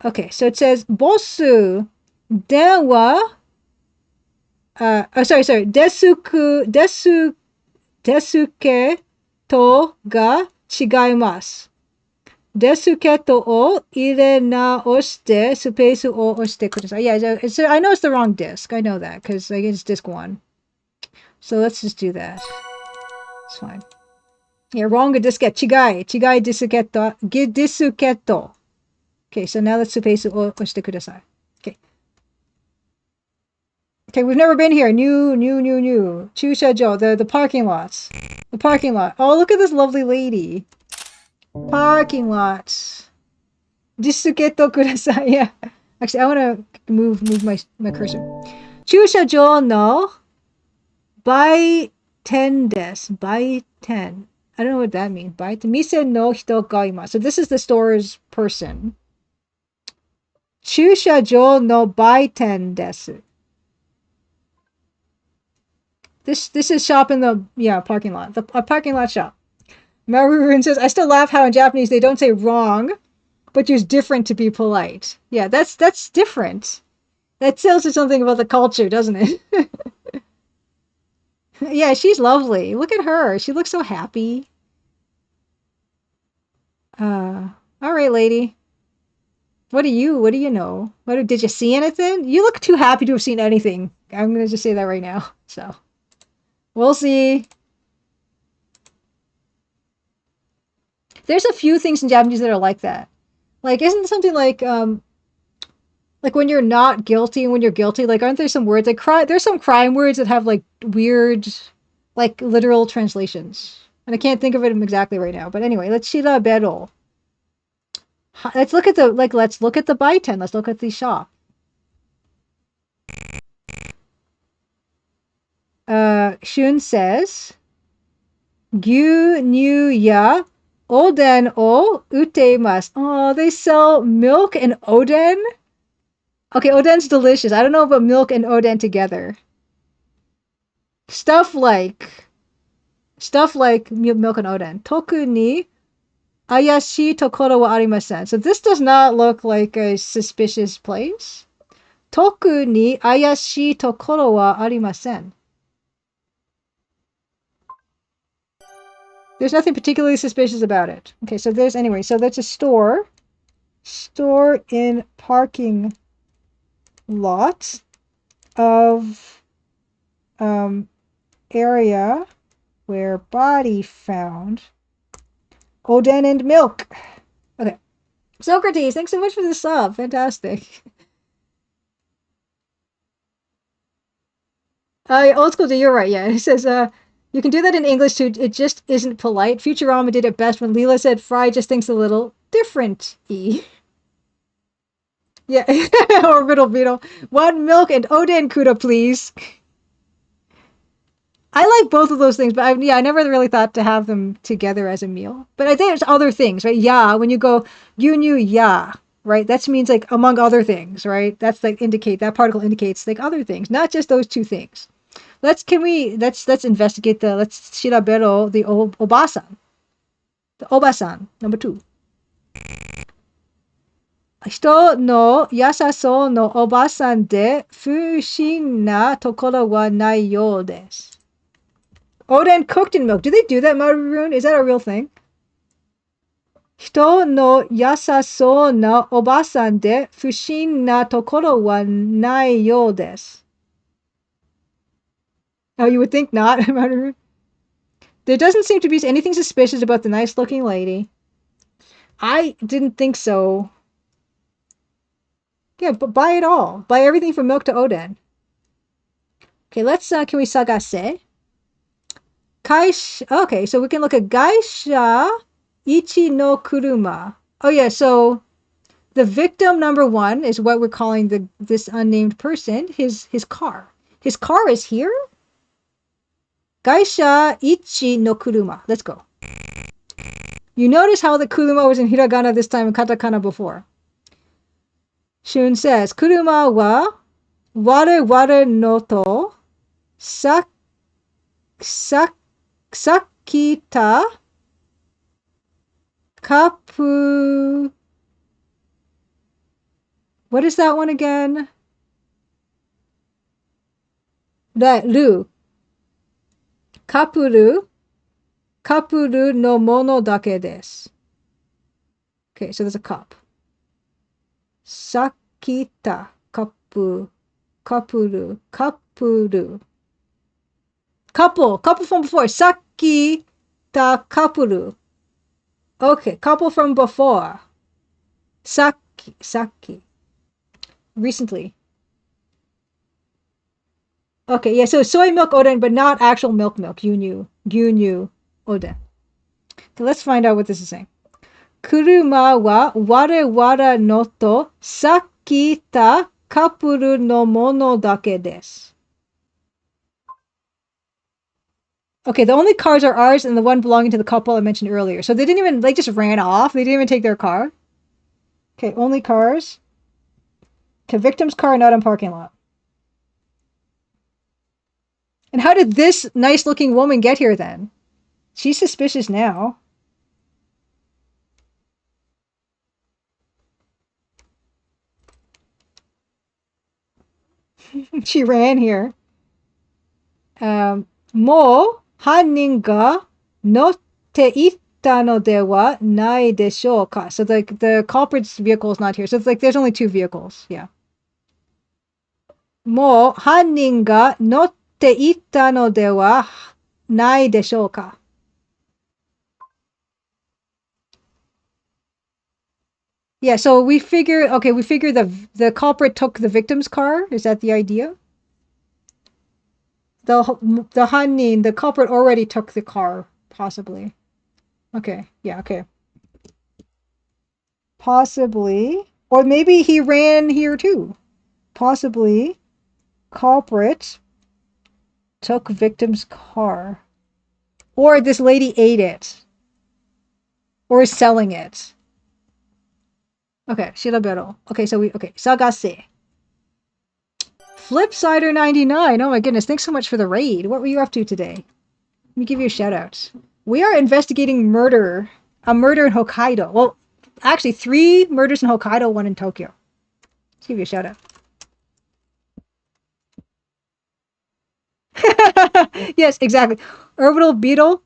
Okay, so it says, Bossu, denwa, sorry, desuke to ga chigaimasu. Desuke to o ire naoshite space o oshite kudasai. Yeah, so I know it's the wrong disc. I know that, because it's disc 1. So let's just do that. It's fine. Yeah, wrong diskette. Chigai. Chigai disuketto. Disuketto. Okay, so now let's space o oshite kudasai. Okay. Okay, we've never been here. New. Chushajo, the parking lots. The parking lot. Oh, look at this lovely lady. Parking lots. Disuketto kudasai. Yeah. Actually, I want to move my cursor. Chushajo no by 10 des. By 10. I don't know what that means. By 10. Mise no hito ga imasu. So this is the store's person. Chushajo no by 10 desu. This is shop in the parking lot. A parking lot shop. Maru says, I still laugh how in Japanese they don't say wrong, but use different to be polite. Yeah, that's different. That tells you something about the culture, doesn't it? Yeah, she's lovely. Look at her. She looks so happy. All right, lady. What do you know? Did you see anything? You look too happy to have seen anything. I'm gonna just say that right now. So we'll see. There's a few things in Japanese that are like that. Like, isn't something like when you're not guilty and when you're guilty, like, aren't there some words like there's some crime words that have like weird, like, literal translations. And I can't think of it exactly right now. But anyway, let's shirabero. Let's look at the baiten. Let's look at the shop. Shun says, Gyunyu ya oden o utemasu. Oh, they sell milk and oden? Okay, oden's delicious. I don't know about milk and oden together. Stuff like milk and oden. Toku ni ayashi tokoro wa arimasen. So this does not look like a suspicious place. Toku ni ayashi tokoro wa arimasen. There's nothing particularly suspicious about it. Okay, so there's a store. Store in parking lot of area where body found. Oden and milk. Okay. Socrates, thanks so much for the sub. Fantastic. Old school, you're right. Yeah, it says you can do that in English too. It just isn't polite. Futurama did it best when Leela said Fry just thinks a little different-y. Yeah, orbital beetle. 1 milk and oden kuda, please. I like both of those things, but I never really thought to have them together as a meal. But I think there's other things, right? Yeah, when you go yunyu ya, right? That means like among other things, right? That's like that particle indicates like other things, not just those two things. Let's investigate let's shirabero the obasan. The obasan, number 2. Hito no yasasou no obasan de fushin na tokoro wa nai you desu. Oden cooked in milk. Do they do that, Maroon? Is that a real thing? Hito no yasasou na obasan de fushin na tokoro wa nai you desu. Oh, you would think not, Maroon. There doesn't seem to be anything suspicious about the nice-looking lady. I didn't think so. Yeah, but buy it all. Buy everything from milk to oden. Okay, let's, can we sagase? Okay, so we can look at Gaisha Ichi no Kuruma. Oh yeah, so the victim number 1 is what we're calling this unnamed person, his car. His car is here? Gaisha Ichi no Kuruma. Let's go. You notice how the kuruma was in hiragana this time and katakana before. Shun says, kuruma wa ware ware no to sakita kapu. What is that one again? That ru. Kapuru no mono dake desu. Okay, so there's a cup. Sakita kapuru. Couple from before. Sakita kapuru. Okay, couple from before. Saki. Recently. Okay, yeah, so soy milk oden, but not actual milk. Gyunyu oden. Okay, let's find out what this is saying. Kuruma wa ware ware no to sakita kapuru no mono dake desu. Okay, the only cars are ours and the one belonging to the couple I mentioned earlier. So they didn't even, they just ran off. They didn't even take their car. Okay, only cars. Okay, victim's car not in parking lot. And how did this nice-looking woman get here then? She's suspicious now. She ran here. Mo hannin ga notte itta no de wa nai deshou ka. So the culprit's vehicle is not here. So it's like there's only two vehicles. Yeah. Mo hannin ga notte itta no de wa nai deshou ka. Yeah, so we figure the culprit took the victim's car. Is that the idea? The hannin, the culprit already took the car, possibly. Okay, yeah, okay. Possibly. Or maybe he ran here too. Possibly. Culprit took victim's car. Or this lady ate it. Or is selling it. Okay, shirabero. Okay, sagase. Flipsider99. Oh my goodness, thanks so much for the raid. What were you up to today? Let me give you a shout out. We are investigating murder. A murder in Hokkaido. Well, actually 3 murders in Hokkaido, 1 in Tokyo. Let's give you a shout out. Yes, exactly. Orbital Beetle.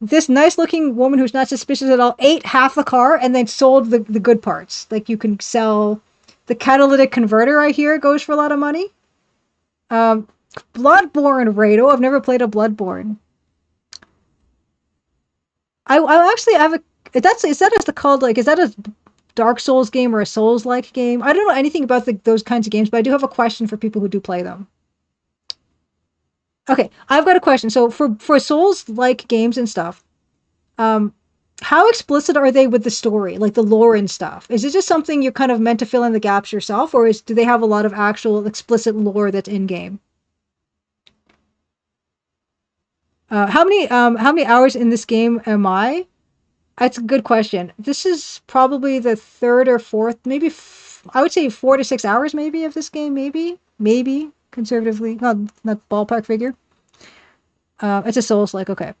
This nice looking woman who's not suspicious at all ate half the car and then sold the good parts. Like you can sell the catalytic converter I hear goes for a lot of money. Bloodborne Rado. I've never played a Bloodborne. I actually have a is that a Dark Souls game or a Souls-like game? I don't know anything about those kinds of games, but I do have a question for people who do play them. Okay, I've got a question. So for Souls-like games and stuff, how explicit are they with the story, like the lore and stuff? Is it just something you're kind of meant to fill in the gaps yourself, or do they have a lot of actual explicit lore that's in game? How many hours in this game am I? That's a good question. This is probably the 3rd or 4th, maybe I would say 4 to 6 hours maybe of this game, maybe conservatively, not ballpark figure. It's a Souls-like, okay.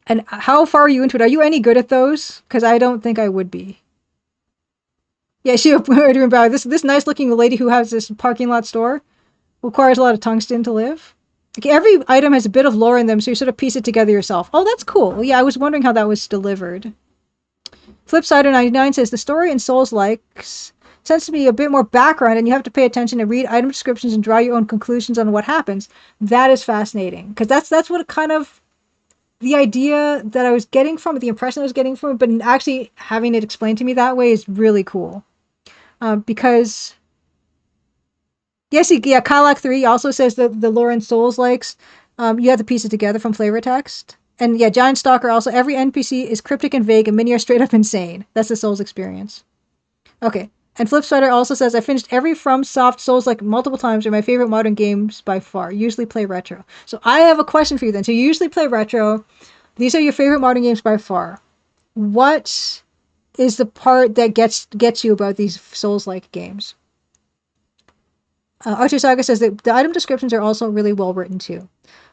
And how far are you into it? Are you any good at those? Because I don't think I would be. Yeah, this nice looking lady who has this parking lot store requires a lot of tungsten to live. Okay, every item has a bit of lore in them, so you sort of piece it together yourself. Oh, that's cool. Well, yeah, I was wondering how that was delivered. Flipsider99 says, the story in Souls-likes tends to be a bit more background, and you have to pay attention to read item descriptions and draw your own conclusions on what happens. That is fascinating, because that's what kind of the idea that I was getting from it, the impression I was getting from it, but actually having it explained to me that way is really cool. Because... Yes, yeah, Kalak 3 also says that the lore in Souls-likes, you have to piece it together from flavor text. And yeah, Giant Stalker also, every NPC is cryptic and vague, and many are straight up insane. That's the Souls experience. Okay, and Flipsider also says, I finished every FromSoft Souls-like multiple times. They're my favorite modern games by far. Usually play retro. So I have a question for you then. So you usually play retro. These are your favorite modern games by far. what is the part that gets you about these Souls-like games? Archer Saga says that the item descriptions are also really well written too,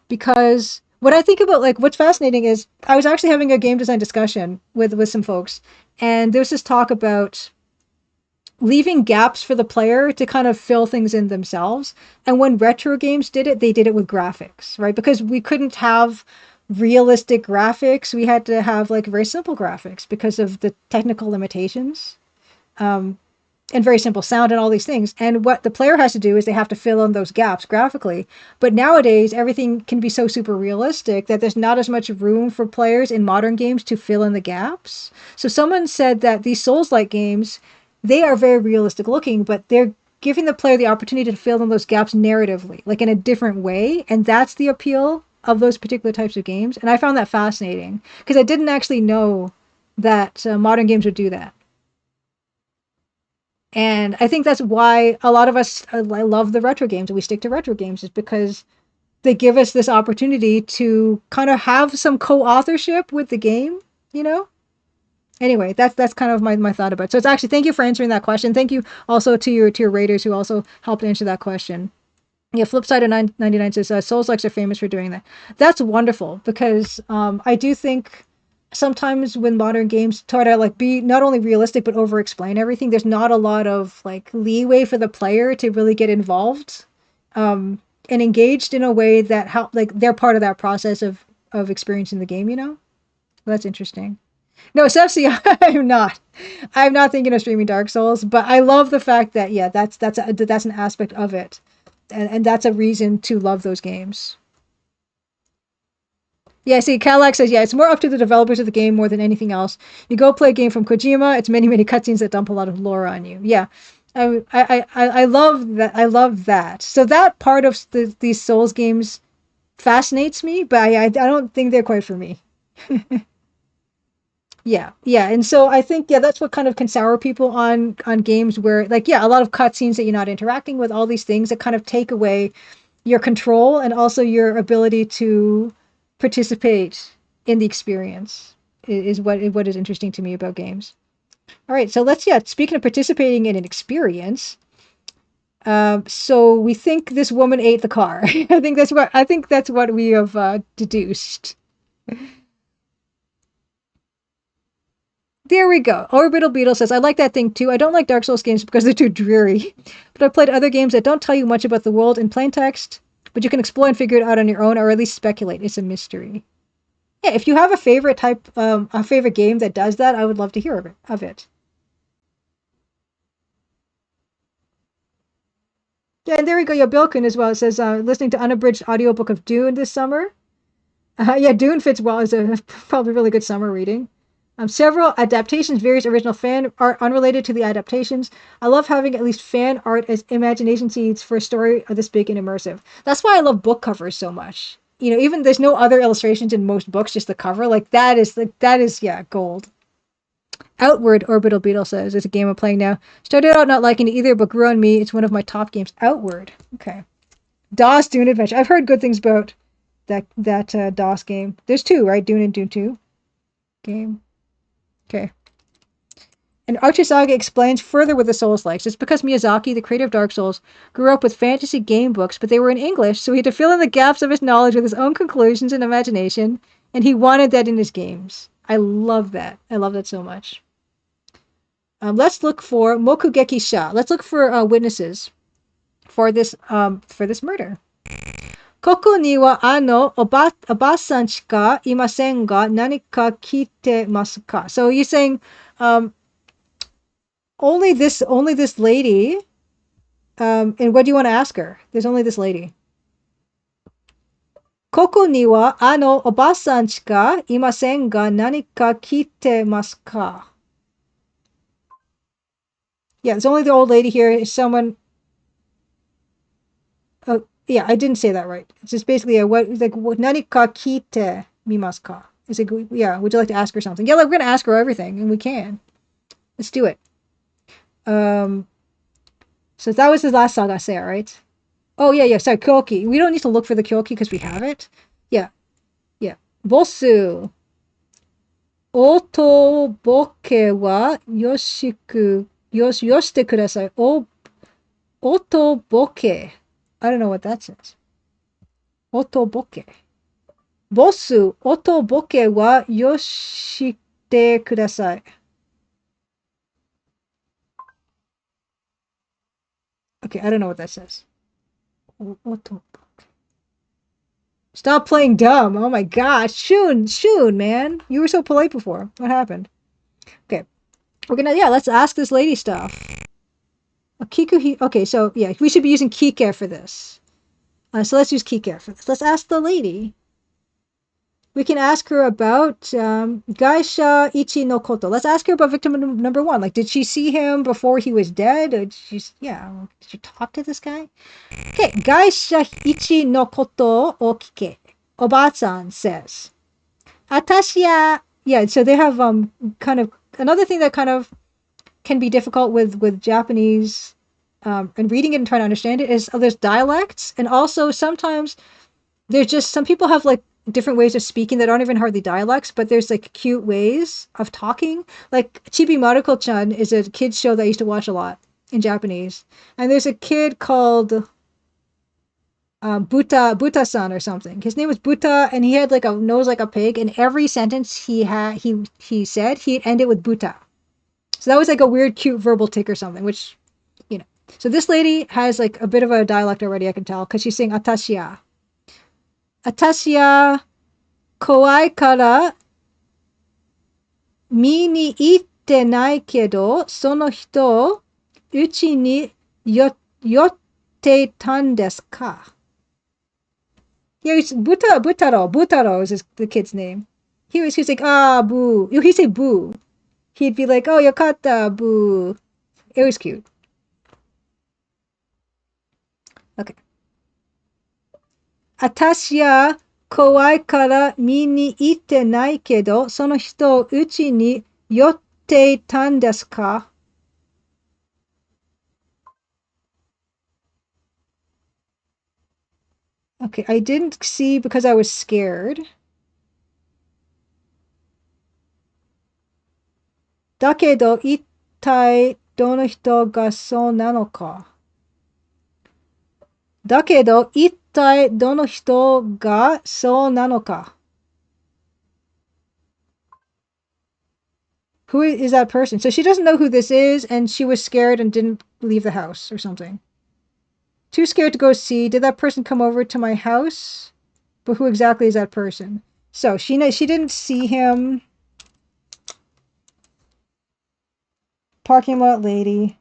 because what I think about, like, what's fascinating is I was actually having a game design discussion with some folks, and there's this talk about leaving gaps for the player to kind of fill things in themselves. And when retro games did it, they did it with graphics, right? Because we couldn't have realistic graphics. We had to have like very simple graphics because of the technical limitations. And very simple sound and all these things. And what the player has to do is they have to fill in those gaps graphically. But nowadays, everything can be so super realistic that there's not as much room for players in modern games to fill in the gaps. So someone said that these Souls-like games, they are very realistic looking, but they're giving the player the opportunity to fill in those gaps narratively, like in a different way. And that's the appeal of those particular types of games. And I found that fascinating because I didn't actually know that modern games would do that. And I think that's why a lot of us love the retro games and we stick to retro games, is because they give us this opportunity to kind of have some co-authorship with the game, you know? Anyway, that's kind of my thought about it. So it's actually, thank you for answering that question. Thank you also to your raiders who also helped answer that question. Yeah, Flipside of 999 says Souls-likes are famous for doing that. That's wonderful because I do think sometimes when modern games try to like be not only realistic but over explain everything, there's not a lot of like leeway for the player to really get involved and engaged in a way that help, like they're part of that process of experiencing the game, you know? Well, that's interesting. No, Sepsi, I'm not thinking of streaming Dark Souls, but I love the fact that yeah, that's an aspect of it. And that's a reason to love those games. Yeah, see, Cadillac says, yeah, it's more up to the developers of the game more than anything else. You go play a game from Kojima, it's many, many cutscenes that dump a lot of lore on you. Yeah, I love that. I love that. So that part of these Souls games fascinates me, but I don't think they're quite for me. Yeah, yeah, and so I think yeah, that's what kind of can sour people on games where like yeah, a lot of cutscenes that you're not interacting with, all these things that kind of take away your control and also your ability to participate in the experience is what is interesting to me about games. All right, so let's yeah. Speaking of participating in an experience, so we think this woman ate the car. I think that's what we have deduced. There we go. Orbital Beetle says, I like that thing too. I don't like Dark Souls games because they're too dreary. But I've played other games that don't tell you much about the world in plain text, but you can explore and figure it out on your own, or at least speculate. It's a mystery. Yeah, if you have a favorite a favorite game that does that, I would love to hear of it. Yeah, and there we go. Yeah, Bilkin as well. It says, listening to unabridged audiobook of Dune this summer. Yeah, Dune fits well as a probably really good summer reading. Several adaptations, various original fan art unrelated to the adaptations. I love having at least fan art as imagination seeds for a story this big and immersive. That's why I love book covers so much. You know, even there's no other illustrations in most books, just the cover. That is yeah, gold. Outward, Orbital Beetle says, is a game I'm playing now. Started out not liking it either, but grew on me. It's one of my top games. Outward. Okay. DOS Dune Adventure. I've heard good things about that DOS game. There's two, right? Dune and Dune 2 game. Okay. And Archer Saga explains further with the Souls-likes. It's because Miyazaki, the creator of Dark Souls, grew up with fantasy game books, but they were in English, so he had to fill in the gaps of his knowledge with his own conclusions and imagination, and he wanted that in his games. I love that. I love that so much. Let's look for Mokugeki Sha. Let's look for witnesses for this murder. Koko ni wa oba-san shika imasen ga nanika kite masu ka? So you're saying only this lady, and what do you want to ask her? There's only this lady. Koko ni wa oba-san shika imasen ga nanika kite masu ka? Yeah, it's only the old lady here. Someone. Oh, yeah, I didn't say that right. It's just basically what nanika kite mimasu ka? Is it yeah? Would you like to ask her something? Yeah, like we're gonna ask her everything, and we can. Let's do it. So that was the last saga say, right? Oh yeah, yeah. Sorry, Kyoki. We don't need to look for the Kyoki because we have it. Yeah, yeah. Bosu. otoboke wa yoshite kudasai. Otoboke. I don't know what that says. Otoboke. Bosu, otoboke wa yoshite kudasai. Okay, I don't know what that says. Otoboke. Stop playing dumb. Oh my gosh. Shun, man. You were so polite before. What happened? Okay. Let's ask this lady stuff. Okay, so yeah, we should be using Kike for this. So let's use Kike for this. Let's ask the lady. We can ask her about Gaisha Ichi no Koto. Let's ask her about victim number 1. Like, did she see him before he was dead? Or did she talk to this guy? Okay, Gaisha Ichi no Koto o Kike. Obatsan says, Atashiya. Yeah, so they have kind of another thing that kind of can be difficult with Japanese and reading it and trying to understand it is there's dialects, and also sometimes there's just some people have like different ways of speaking that aren't even hardly dialects, but there's like cute ways of talking. Like Chibi Maruko-chan is a kids show that I used to watch a lot in Japanese, and there's a kid called Buta-san or something. His name was Buta, and he had like a nose like a pig, and every sentence he said he'd end it with Buta. So that was like a weird, cute verbal tick or something, which, you know. So this lady has like a bit of a dialect already, I can tell, because she's saying Atashiya. Atashiya kowai kara mi ni itte nai kedo, sono hito uchi ni yotte tan desu ka? Yeah, it's Butaro is the kid's name. He was like, boo. He'd say boo. He'd be like, oh, yokata, boo. It was cute. Okay. Atashiya kowai kara mi ni itte nai kedo, sono hito uchi ni yotte tan desu ka? Okay, I didn't see because I was scared. Dakedo ittai dono hito ga so nano ka? Dakedo ittai dono hito ga so nano ka? Who is that person? So she doesn't know who this is, and she was scared and didn't leave the house or something. Too scared to go see. Did that person come over to my house? But who exactly is that person? So she didn't see him. Parking lot lady.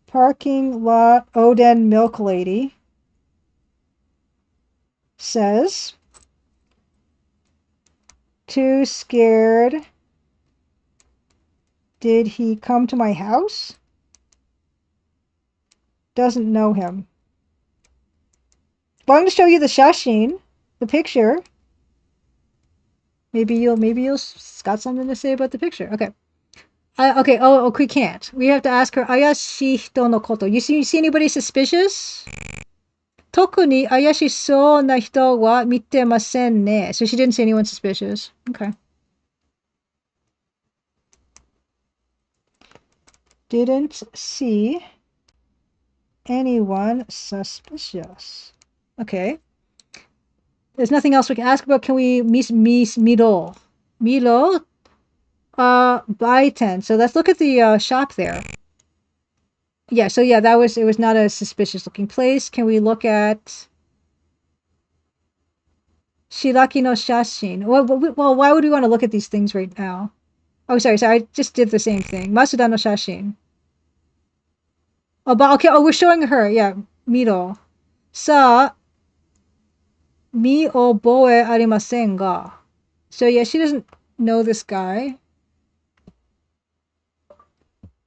Parking lot Oden milk lady says, too scared. Did he come to my house? Doesn't know him. Well, I'm going to show you the shashin, the picture. Maybe you'll got something to say about the picture. Okay. Okay. Oh, we can't. We have to ask her. Ayashi hito no koto. You see anybody suspicious? Toku ni ayashisou na hito wa mitemasen ne. So she didn't see anyone suspicious. Okay. Didn't see anyone suspicious. Okay. There's nothing else we can ask about. Can we Milo? Buy 10. So let's look at the shop there. Yeah, so yeah, it was not a suspicious looking place. Can we look at Shiraki no Shashin? Well, why would we want to look at these things right now? Oh, sorry, I just did the same thing. Masuda no Shashin. Oh, but okay, we're showing her, yeah, Miro. Sa mi oboe arimasen ga. So yeah, she doesn't know this guy.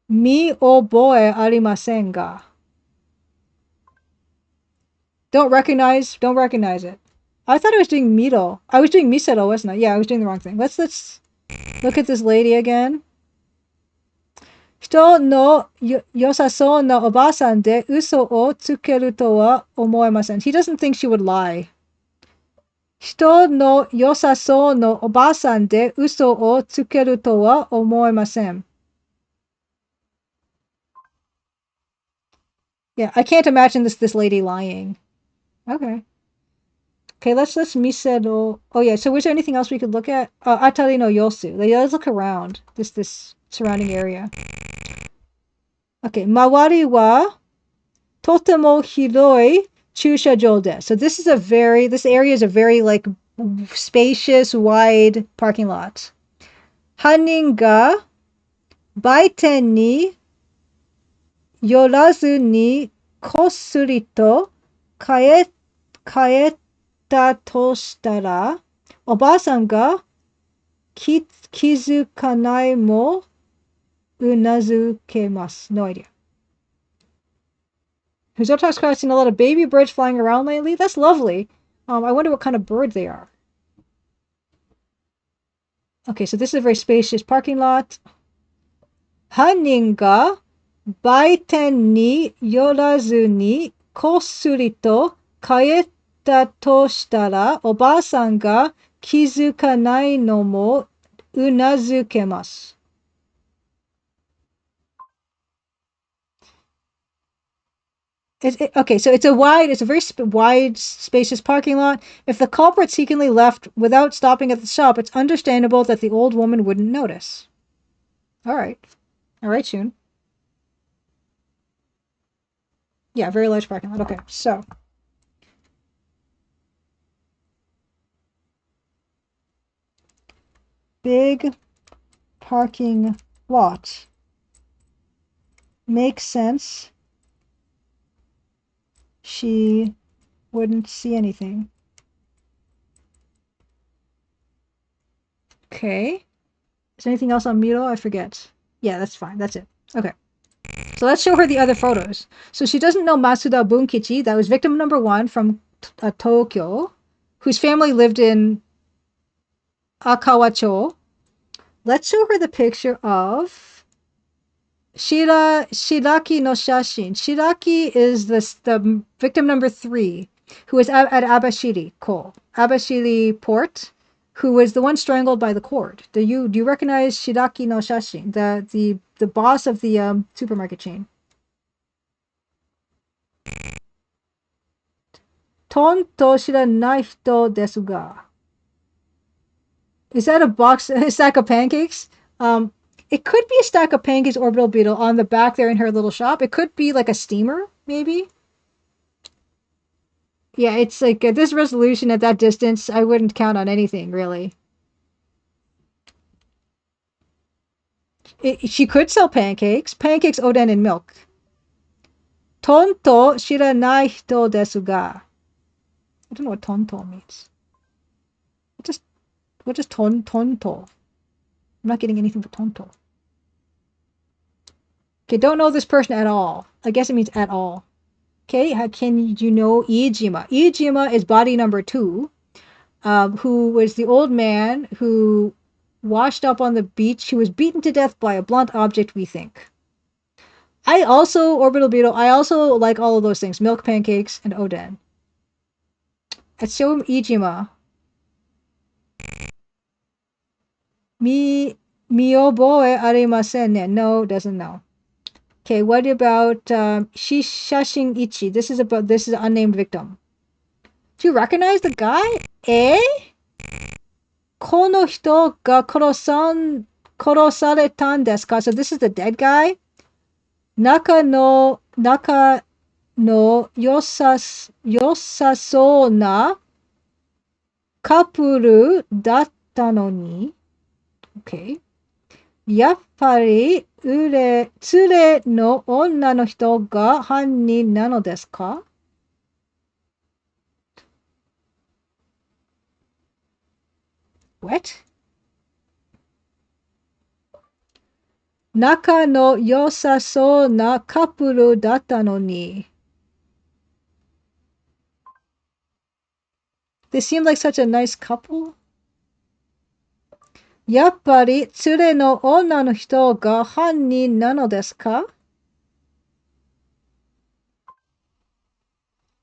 Mi oboe arimasen ga. Don't recognize it. I thought I was doing Miro. I was doing Misero, wasn't I? Yeah, I was doing the wrong thing. Let's look at this lady again. Hito no yosasou na obasan de uso o tsukeru to wa omoemasen. He doesn't think she would lie. 人の良さそうのおばさんで嘘をつけるとは思えません. Yeah, I can't imagine this lady lying. Okay. Okay, let's Misero. Oh yeah, so was there anything else we could look at? Atari no Yosu. Let's look around this surrounding area. Okay, Mawari wa totemo hiroi chushajo desu. So this area is a very like spacious, wide parking lot. Hannin ga baiten ni yorazu ni kossuri to kaeta to shitara, oba-san ga kizukanai mo unazukemasu. No idea. Hozota's seen a lot of baby birds flying around lately. That's lovely. I wonder what kind of bird they are. Okay, so this is a very spacious parking lot. Hannin ga baiten ni yorazu ni kossuri to kaeta to shitara, oba-san ga kizukanai no mo unazukemasu. Okay, so it's a very wide, spacious parking lot. If the culprit secretly left without stopping at the shop, it's understandable that the old woman wouldn't notice. All right, Shun. Yeah, very large parking lot. Okay, so big parking lot makes sense. She wouldn't see anything. Okay. Is there anything else on Miro? I forget. Yeah, that's fine. That's it. Okay. So let's show her the other photos. So she doesn't know Masuda Bunkichi. That was victim number 1 from Tokyo, whose family lived in Akawacho. Let's show her the picture of Shiraki no Shashin. Shiraki is the victim number 3, who was at Abashiri port, who was the one strangled by the cord. Do you recognize Shiraki no Shashin, the boss of the supermarket chain? Tonto shiranai hito desu ga. Is that a stack of pancakes? It could be a stack of pancakes, Orbital Beetle, on the back there in her little shop. It could be like a steamer, maybe. Yeah, it's like at this resolution, at that distance, I wouldn't count on anything, really. She could sell pancakes, oden, and milk. Tonto shiranai hito desu ga. I don't know what tonto means. What does tonto? I'm not getting anything for tonto. Okay, don't know this person at all. I guess it means at all. Okay, how can you know Iijima? Iijima is body number 2, who was the old man who washed up on the beach, who was beaten to death by a blunt object, we think. Orbital Beetle, I also like all of those things. Milk, pancakes, and oden. Let's show him Iijima. Mioboe arimasen ne. No, doesn't know. Okay, what about Shishashin Ichi? This is an unnamed victim. Do you recognize the guy? Kono hito ga korosaretan desu ka? So this is the dead guy. Naka no yosasou na kappuru datta no ni. Okay. やっぱり連れの女の人が犯人なのですか? What? 仲の良さそうなカップルだったのに. They seemed like such a nice couple. やっぱり連れの女の人が犯人なのですか?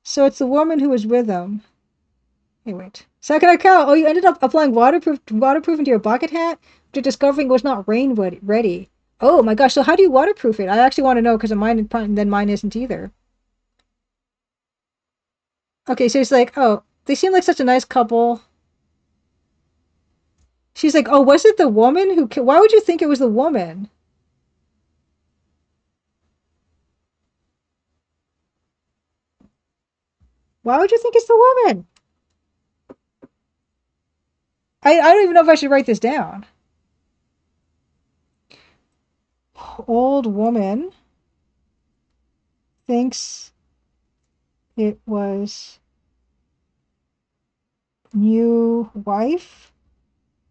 So it's the woman who was with him. Hey, wait. Sakura Cow, oh, you ended up applying waterproof into your bucket hat after discovering it was not rain ready. Oh my gosh, so how do you waterproof it? I actually want to know because mine isn't either. Okay, so it's like, oh, they seem like such a nice couple. She's like, oh, was it the woman who? Why would you think it was the woman? Why would you think it's the woman? I don't even know if I should write this down. Old woman thinks it was new wife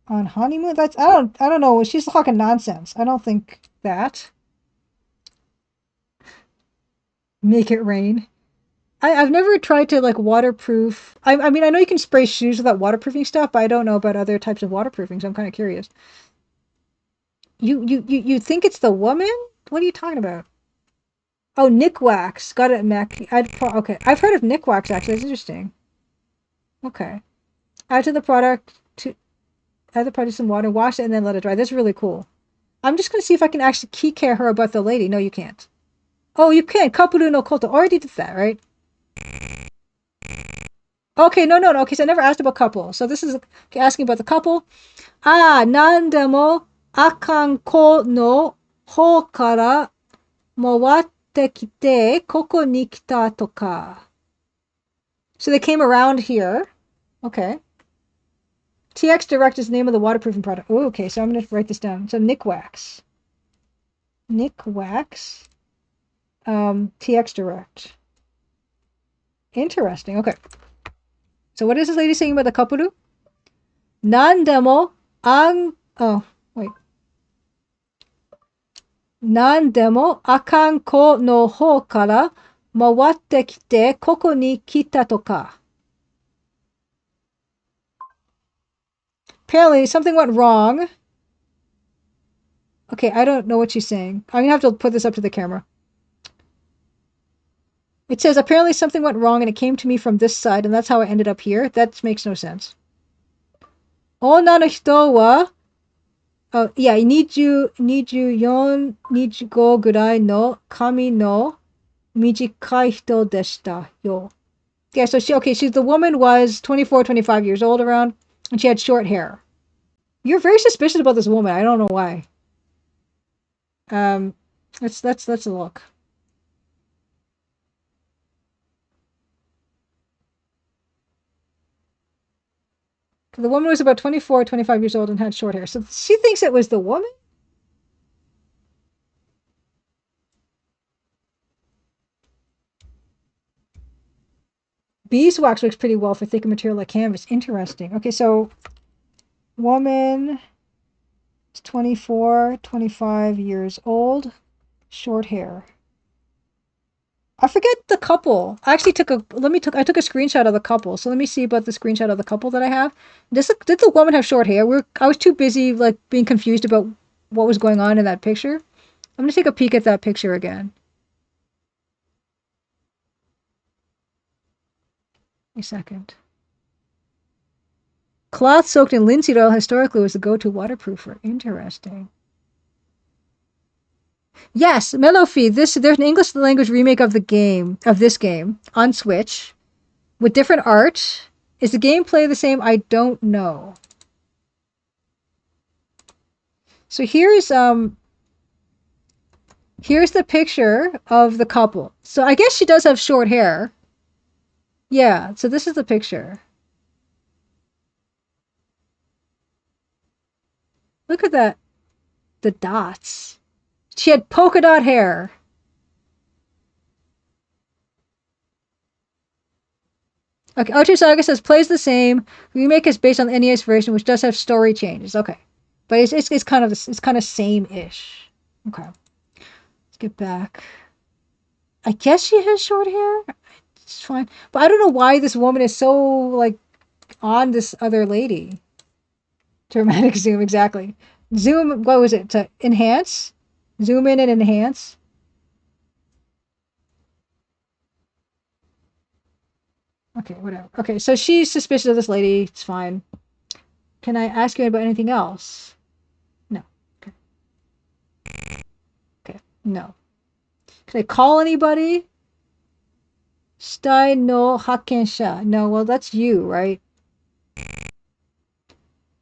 on honeymoon. That's I don't know. She's talking nonsense. I don't think that. Make it rain. I've never tried to like waterproof. I mean, I know you can spray shoes with that waterproofing stuff, but I don't know about other types of waterproofing, so I'm kind of curious. You think it's the woman? What are you talking about? Oh, Nick Wax. Got it, Mac. Okay. I've heard of Nick Wax actually. That's interesting. Okay. Add to the product to add the product to some water, wash it, and then let it dry. That's really cool. I'm just gonna see if I can actually key care her about the lady. No, you can't. Oh, you can. Kapuru no koto. Already did that, right? Okay, no. Okay, so I never asked about couple. So this is okay, asking about the couple. Ah, nandemo akan ko no ho kara mowatte kite koko ni kita toka. So they came around here. Okay. TX Direct is the name of the waterproofing product. Oh, okay, so I'm going to write this down. So Nick Wax. Nick Wax. TX Direct. Interesting. Okay. So what is this lady saying about the kapuru? Nandemo oh, wait. Nandemo akan ko no ho kara mawatte kite koko ni kita toka. Apparently, something went wrong. Okay, I don't know what she's saying. I'm gonna have to put this up to the camera. It says, apparently something went wrong and it came to me from this side, and that's how I ended up here. That makes no sense. Onna no hito wa, oh, yeah, 24, 25 gurai no kami no mijikai hito deshita yo. Yeah, so the woman was 24, 25 years old around, and she had short hair. You're very suspicious about this woman. I don't know why. Let's look. The woman was about 24, 25 years old and had short hair. So she thinks it was the woman? Beeswax works pretty well for thicker material like canvas. Interesting. Okay, so woman is 24, 25 years old, short hair. I forget the couple. I actually took a screenshot of the couple. So let me see about the screenshot of the couple that I have. Did the woman have short hair? I was too busy like being confused about what was going on in that picture. I'm gonna take a peek at that picture again. A second. Cloth soaked in linseed oil historically was the go-to waterproofer. Interesting. Yes, Melofeed. There's an English language remake of this game on Switch with different art. Is the gameplay the same? I don't know. So here's the picture of the couple. So I guess she does have short hair. Yeah, so this is the picture. Look at that. The dots. She had polka dot hair. Okay, Ocho Saga says plays the same. Remake is based on the NES version, which does have story changes. Okay, but it's kind of same-ish. Okay, let's get back. I guess she has short hair. It's fine, but I don't know why this woman is so like on this other lady. Dramatic zoom, exactly. Zoom. What was it? To enhance. Zoom in and enhance. Okay, whatever. Okay, so she's suspicious of this lady. It's fine. Can I ask you about anything else? No. Okay. Okay. No. Can I call anybody? Shitai no hakkensha. No, well, that's you, right?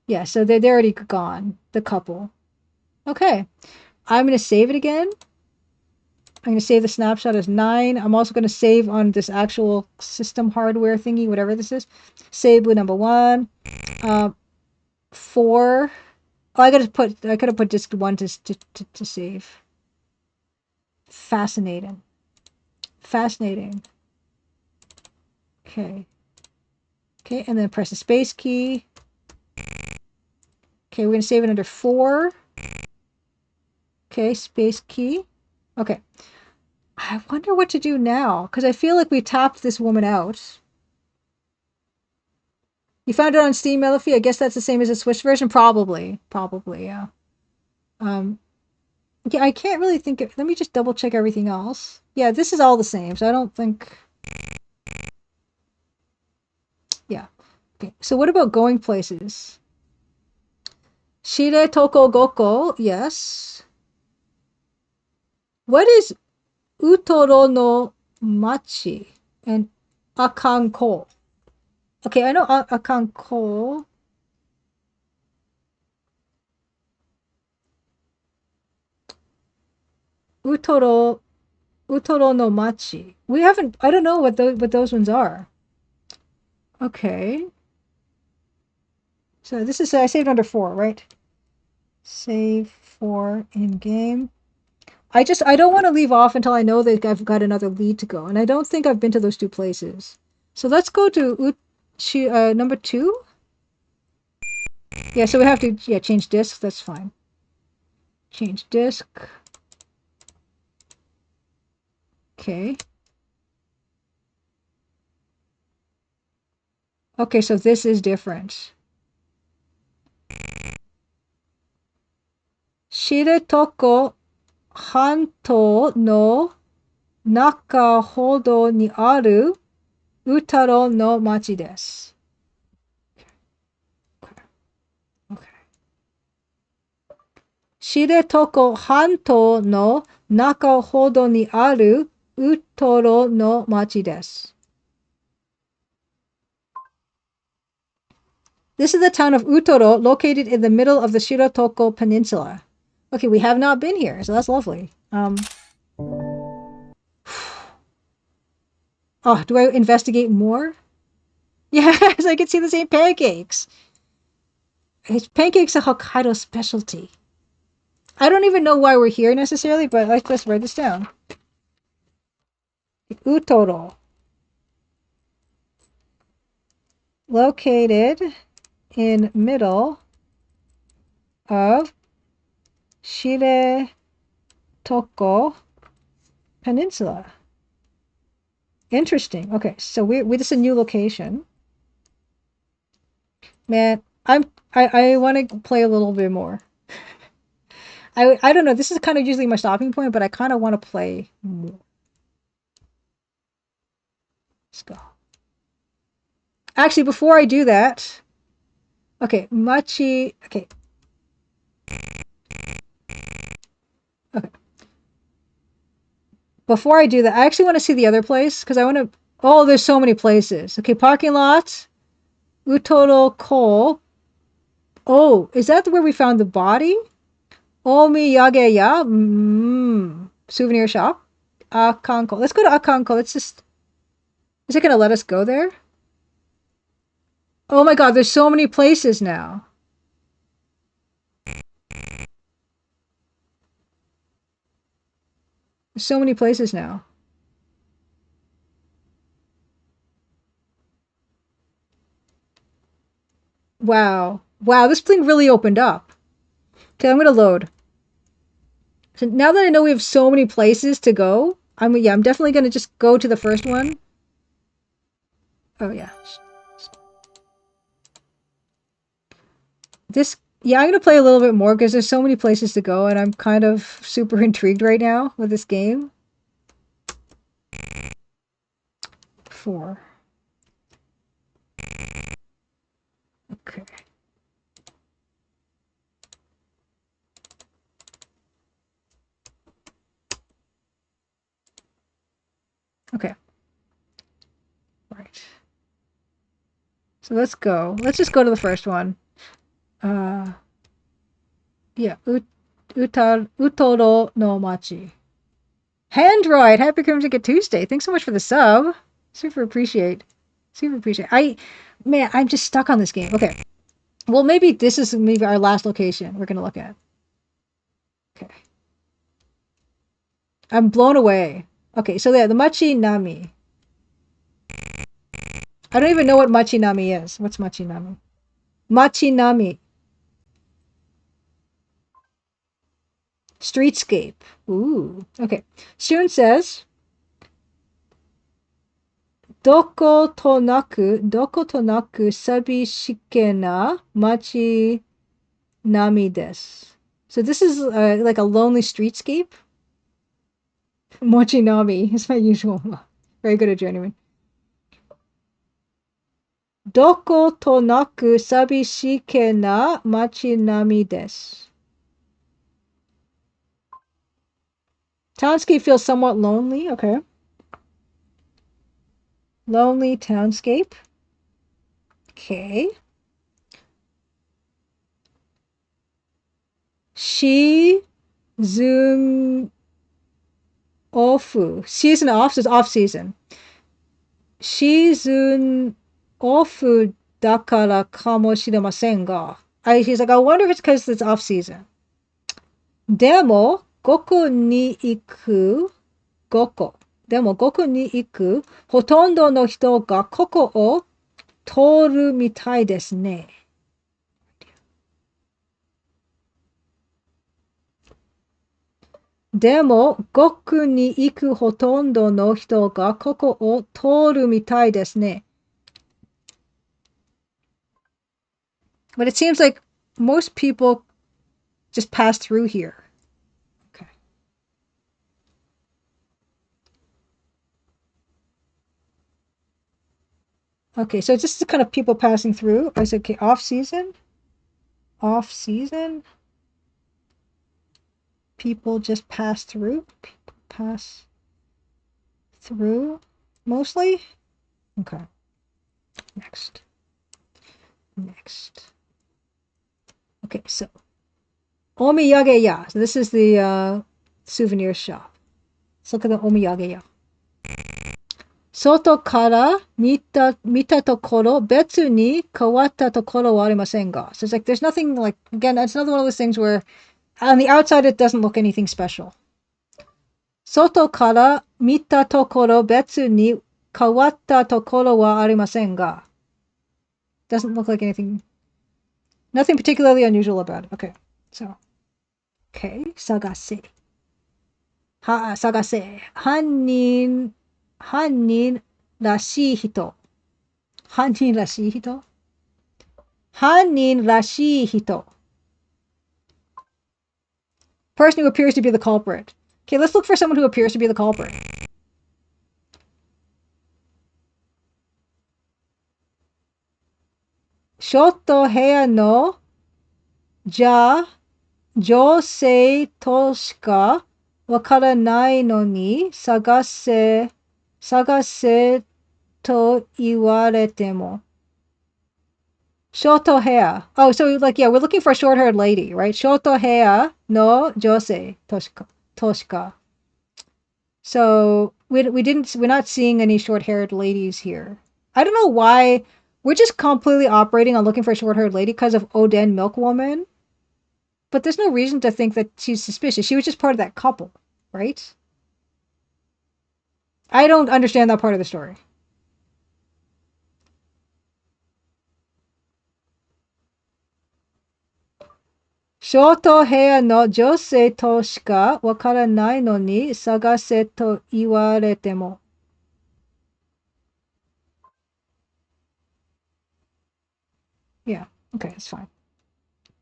Yeah, so they're already gone, the couple. Okay. I'm going to save it again. I'm going to save the snapshot as 9. I'm also going to save on this actual system hardware thingy, whatever this is. Save with number 1. 4. Oh, I could have put disk 1 to save. Fascinating. Fascinating. Okay. Okay, and then press the space key. Okay, we're going to save it under 4. Okay, space key. Okay. I wonder what to do now, because I feel like we tapped this woman out. You found it on Steam, Melify? I guess that's the same as the Switch version? Probably. Probably, yeah. Yeah, I can't really think of... Let me just double check everything else. Yeah, this is all the same, so I don't think... Yeah. Okay, so what about going places? Shire Toko Goko, yes. What is Utoro no Machi and Akanko? Okay, I know Akanko. Utoro no Machi. We haven't... I don't know what those ones are. Okay. So this is... I saved under 4, right? Save 4 in game. I don't want to leave off until I know that I've got another lead to go. And I don't think I've been to those 2 places. So let's go to number 2. Yeah, so we have to change disk. That's fine. Change disk. Okay. Okay, so this is different. Shiretoko Hanto no naka hodo ni aru Utaro no machi desu. Okay. Shiretoko Hanto no naka hodo ni aru Utaro no machi desu. This is the town of Utoro, located in the middle of the Shirotoko Peninsula. Okay, we have not been here, so that's lovely. Oh, do I investigate more? Yes, I can see the same pancakes. Pancakes are Hokkaido specialty. I don't even know why we're here necessarily, but let's write this down. Utoro. Located in middle of Shiretoko Peninsula. Interesting. Okay, so we this is a new location. Man, I want to play a little bit more. I don't know. This is kind of usually my stopping point, but I kind of want to play more. Let's go. Actually, before I do that, okay, Machi. Okay. Okay. Before I do that, I actually want to see the other place because I want to. Oh, there's so many places. Okay, parking lot. Utoro Ko. Oh, is that where we found the body? Omiyageya. Souvenir shop. Akanko. Let's go to Akanko. Let's just... Is it going to let us go there? Oh my god, there's so many places now. There's so many places now. Wow. Wow, this thing really opened up. Okay, I'm going to load. So now that I know we have so many places to go, I'm definitely going to just go to the first one. Oh, yeah. Yeah, I'm going to play a little bit more because there's so many places to go and I'm kind of super intrigued right now with this game. 4. Okay. Okay. Right. So let's go. Let's just go to the first one. Yeah. Utoro no Machi. Handroid, happy Crimson Tuesday. Thanks so much for the sub. Super appreciate. Super appreciate. I'm just stuck on this game. Okay. Well, maybe this is maybe our last location we're gonna look at. Okay. I'm blown away. Okay, so yeah, the Machi Nami. I don't even know what Machi Nami is. What's Machi Nami? Machi Nami. Streetscape. Ooh. Okay. Shun says, doko to naku sabishike na machi nami desu. So this is like a lonely streetscape. Mochi nami is my usual. Very good at journeyman. Doko to naku sabishike na machi nami desu. Townscape feels somewhat lonely. Okay. Lonely townscape. Okay. Season off. Season off is off season. Season off dakara kamoshiremasen ga. He's like, I wonder if it's because it's off season. Demo, goku ni iku, goku. Demo, goku ni iku, hotondo no hito ga koko o toru mitai desu ne. Demo, goku ni iku hotondo no hito ga koko o toru mitai desu ne. But it seems like most people just pass through here. Okay. Okay, so it's just kind of people passing through. I said, okay, off season. Off season. People just pass through. People pass through mostly. Okay. Next. Okay, so omiyage ya. So this is the souvenir shop. Let's look at the omiyage ya. Soto kara mita tokoro betsu ni kawatta tokoro wa arimasen ga. So it's like there's nothing like, again, it's another one of those things where on the outside it doesn't look anything special. Soto kara mita tokoro betsu ni kawatta tokoro wa arimasen ga. Doesn't look like anything, nothing particularly unusual about it. Okay, so, okay, sagase. Sagase. Hannin rashii hito. Hannin rashii hito? Hannin rashii hito. Person who appears to be the culprit. Okay, let's look for someone who appears to be the culprit. Shoto heya no jousei to shika wakaranai no ni sagase to iwarete mo. Shoto hair. Oh, so like, yeah, we're looking for a short-haired lady, right? Shoto hair no josei toshika. So we're not seeing any short-haired ladies here. I don't know why. We're just completely operating on looking for a short-haired lady because of Oden Milkwoman. But there's no reason to think that she's suspicious. She was just part of that couple, right? I don't understand that part of the story. Shoto hair no josei to shika wakaranai no ni sagase to iwarete mo. Yeah, okay, that's fine.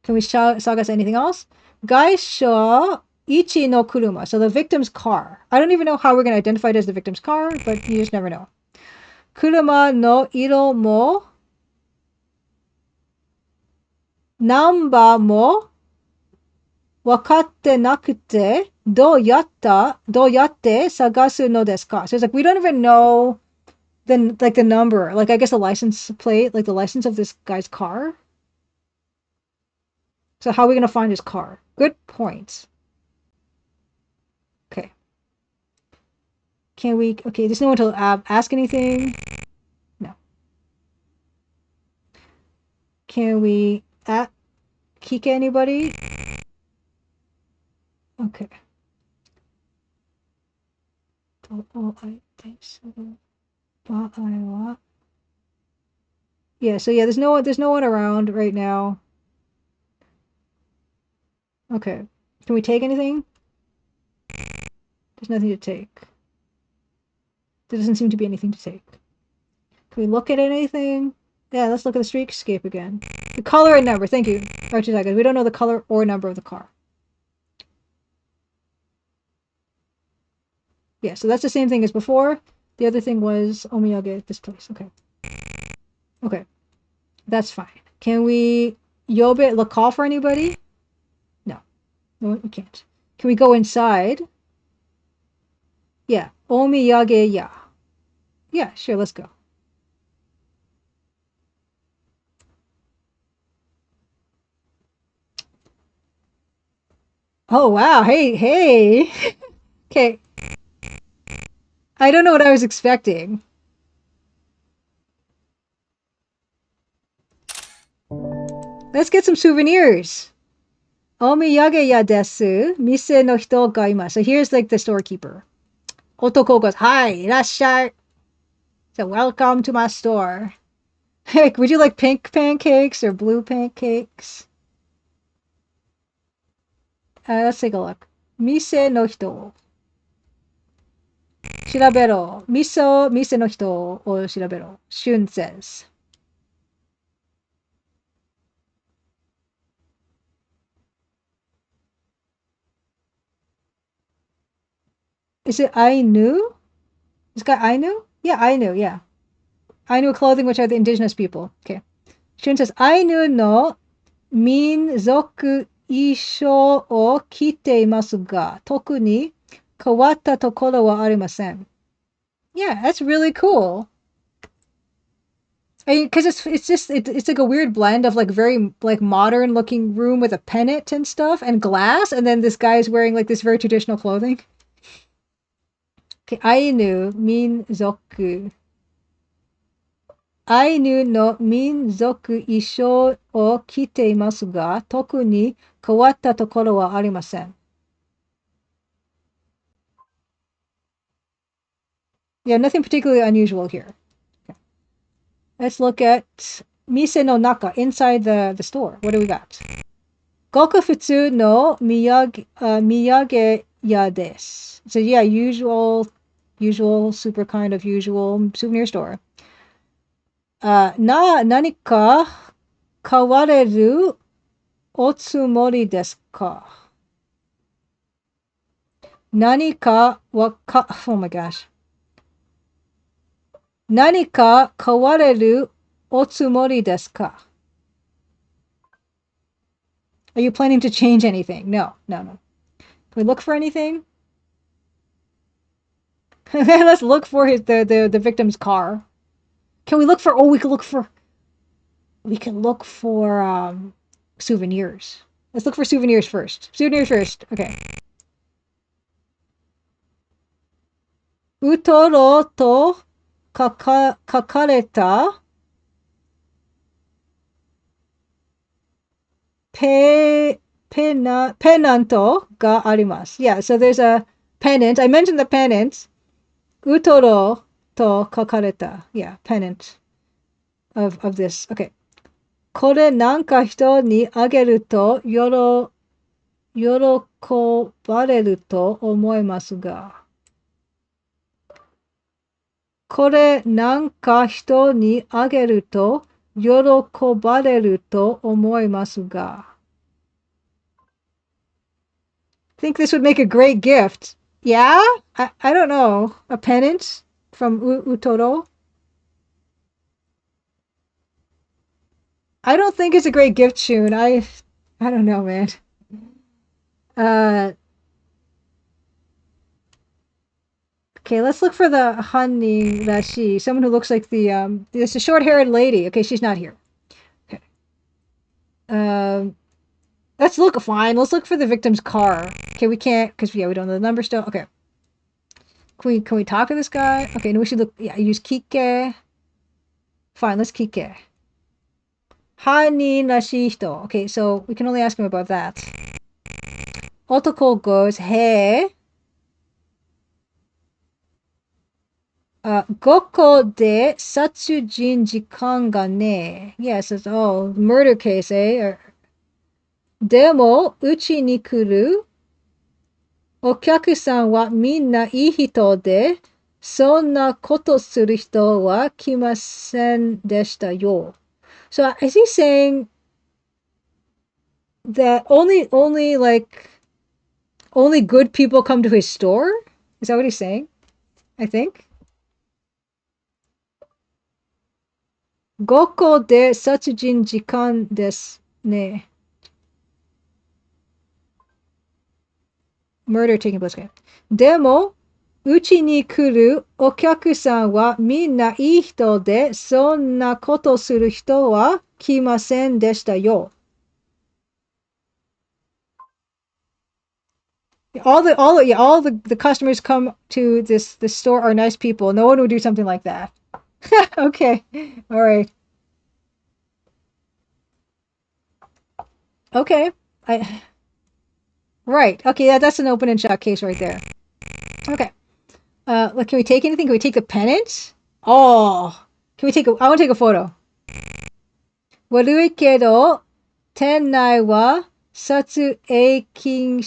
Can we sagase anything else? Gaisho ichi no kuruma. So the victim's car. I don't even know how we're going to identify it as the victim's car, but you just never know. Kuruma no iro mo Namba mo wakatte nakute do yatte sagasu no desu ka? So it's like we don't even know the number, like I guess the license plate, like the license of this guy's car. So how are we gonna find his car? Good point. Okay. Can we? Okay, there's no one to ask anything. No. Can we kick anybody? Okay. Yeah, so yeah, there's no one around right now. Okay. Can we take anything? There's nothing to take. There doesn't seem to be anything to take. Can we look at anything? Yeah, let's look at the streetscape again. The color and number, thank you. Archie, we don't know the color or number of the car. Yeah, so that's the same thing as before. The other thing was Omiyage at this place. Okay. Okay. That's fine. Can we call for anybody? No. No, we can't. Can we go inside? Yeah. Omiyage ya. Yeah, sure, let's go. Oh wow, hey. Okay. I don't know what I was expecting. Let's get some souvenirs. Omiyage ya desu. Mise no hito ga imasu. So here's like the storekeeper. Otoko goes, hi, irashai. So welcome to my store. Hey, would you like pink pancakes or blue pancakes? Let's take a look. Mise no hito. Shirabero. Mise no hito o shirabero. Shun says. Is it Ainu? This guy Ainu? Yeah, Ainu, yeah. Ainu clothing, which are the indigenous people. Okay. Shun says, Ainu no minzoku isho o kite imasu ga, toku ni kawatta tokoro wa arimasen. Yeah, that's really cool. Because it's like a weird blend of like very like modern looking room with a pennant and stuff and glass, and then this guy's wearing like this very traditional clothing. Okay, Ainu minzoku. Ainu no minzoku isho o kite imasu ga, toku ni kawatta tokoro wa arimasen. Yeah, nothing particularly unusual here. Okay. Let's look at Mise no Naka, inside the store. What do we got? Goku futsu no miyage ya desu. So yeah, usual, super kind of usual souvenir store. Nanika kawareru otsumori desu ka? Oh my gosh. Nanika kawareru otsumori desu ka? Are you planning to change anything? No. Can we look for anything? Let's look for the victim's car. Can we look for? Oh, we can look for. We can look for souvenirs. Let's look for souvenirs first. Okay. Utoro to kakareta pennanto ga arimasu. Yeah, so there's a pennant. I mentioned the pennant. Utoro to kakareta. Yeah, pennant of this. Okay. これなんか人にあげると喜ばれると思いますが。これなんか人にあげると喜ばれると思いますが。I think this would make a great gift. Yeah? I don't know. A pennant from Utoro? I don't think it's a great gift tune. I don't know, man. Uh, okay, let's look for the Hani Rashi, someone who looks like this a short-haired lady. Okay, she's not here. Okay. Um, let's look fine. Let's look for the victim's car. Okay, we can't because we don't know the number still. Okay. Can we talk to this guy? Okay, no, we should look. Yeah, use Kike. Fine, let's Kike. Hani Rashi hito. Okay, so we can only ask him about that. Otoko goes, hey. Goko de Satsujin jikan ga ne. Yes, it's murder case, eh? Demo, uchi ni kuru. Okyaku-san wa minna ii hito de, sonna koto suru hito wa kimasen deshita yo. So is he saying that only good people come to his store? Is that what he's saying? I think. Goko de Satsujin jikan desu ne. Murder taking place. Okay. Demo, uchi ni kuru okyaku-san wa minna ii hito de, sonna koto suru hito wa kimasen deshita yo. All the customers come to this store are nice people. No one would do something like that. Okay. All right. Okay. Right. Okay, that's an open and shut case right there. Okay. Can we take anything? Can we take the pennant? Oh. I want to take a photo. Warui kedo, tennai wa satsu eikin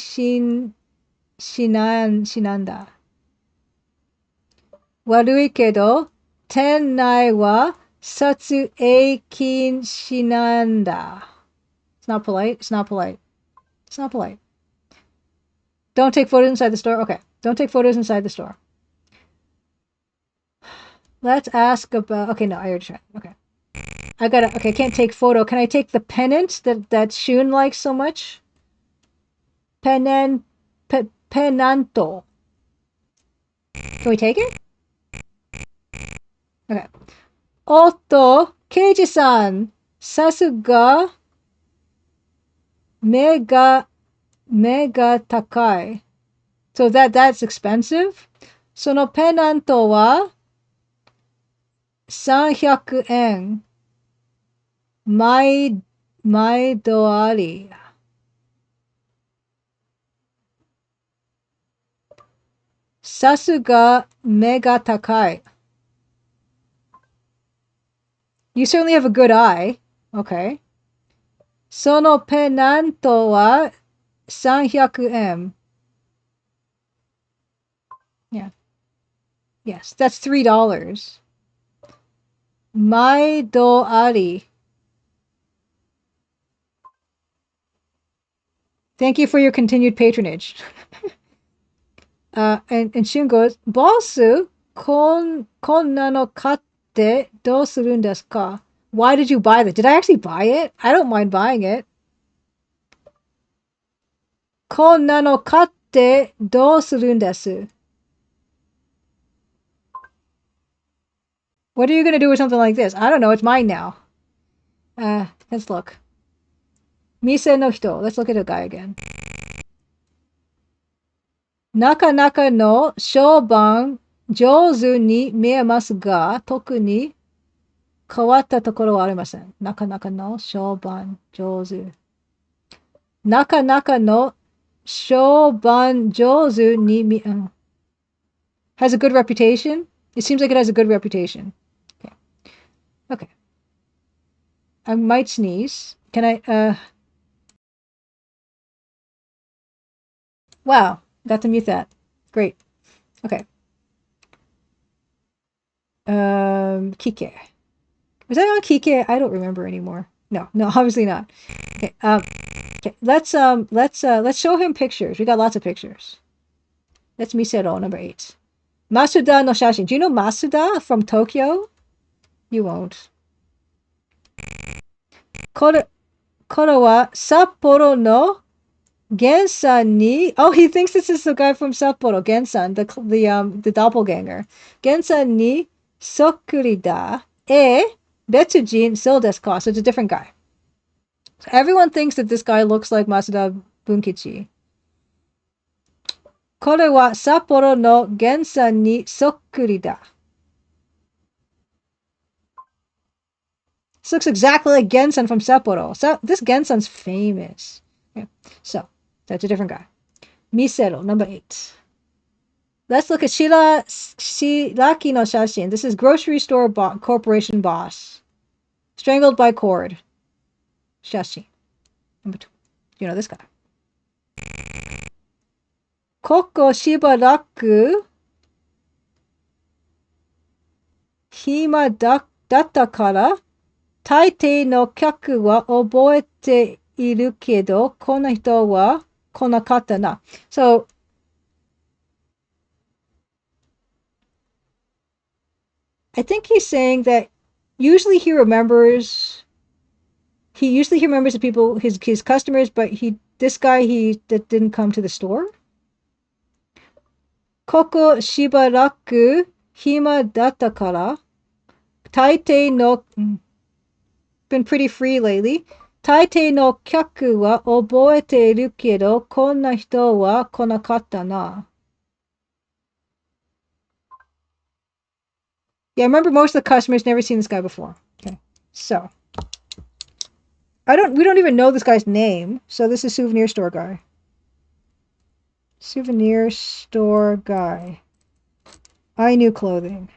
shinanda. Warui kedo, tennai wa satsu eikin shinanda. It's not polite. It's not polite. It's not polite. Don't take photos inside the store. Okay. Don't take photos inside the store. Let's ask about. Okay, no, I already tried. Okay. Okay, I can't take photo. Can I take the pennant that Shun likes so much? Pennanto. Can we take it? Okay. Otto, Keiji-san, sasuga, mega takai. So that's expensive. Sono pennanto wa 300 yen. Mai doari. Sasuga mega takai. You certainly have a good eye. Okay. Sono pennanto wa 300 yen. Yeah. Yes, that's $3. Mai doari. Thank you for your continued patronage. And Shun goes, Bossu, konna no katte dou surun desu ka? Why did you buy that? Did I actually buy it? I don't mind buying it. Konna no katte dou surun desu? What are you going to do with something like this? I don't know. It's mine now. Let's look. Mise no hito. Let's look at the guy again. Nakanaka no shouban jouzu ni miemasu ga, toku ni kawatta tokoro wa arimasen. Nakanaka no shouban jouzu. Nakanaka no shouban jouzu ni has a good reputation? It seems like it has a good reputation. Okay. Okay. I might sneeze. Can I, Wow. Got to mute that. Great. Okay. Kike. Was that on Kike? I don't remember anymore. No, obviously not. Okay. Okay. Let's show him pictures. We got lots of pictures. That's Misero, number 8. Masuda no Shashin. Do you know Masuda from Tokyo? You won't. Koro wa Sapporo no Gensan ni. Oh, he thinks this is the guy from Sapporo, Gensan, the doppelganger. Gensan ni sokkuri da. Betsujin so desu ka. So it's a different guy. So everyone thinks that this guy looks like Masuda Bunkichi. Kore wa Sapporo no Gensan ni sokkuri da. This looks exactly like Gensan from Sapporo. So this Gensan's famous. Yeah. So that's a different guy. Misero, number 8. Let's look at Shiraki no Shashin. This is grocery store corporation boss. Strangled by cord. Shashin. Number 2. You know this guy. Koko shibaraku hima datta kara taitei no kyaku wa oboete iru kedo konna hito wa konakatta na. So I think he's saying that usually he remembers the people, his customers, but this guy that didn't come to the store. Koko shibaraku hima datta kara taitei no been pretty free lately. Taitei no kyaku wa oboete iru kedo konna hito wa konakatta na. Yeah, I remember most of the customers never seen this guy before. Okay. So we don't even know this guy's name. So this is souvenir store guy. Souvenir store guy. I knew clothing.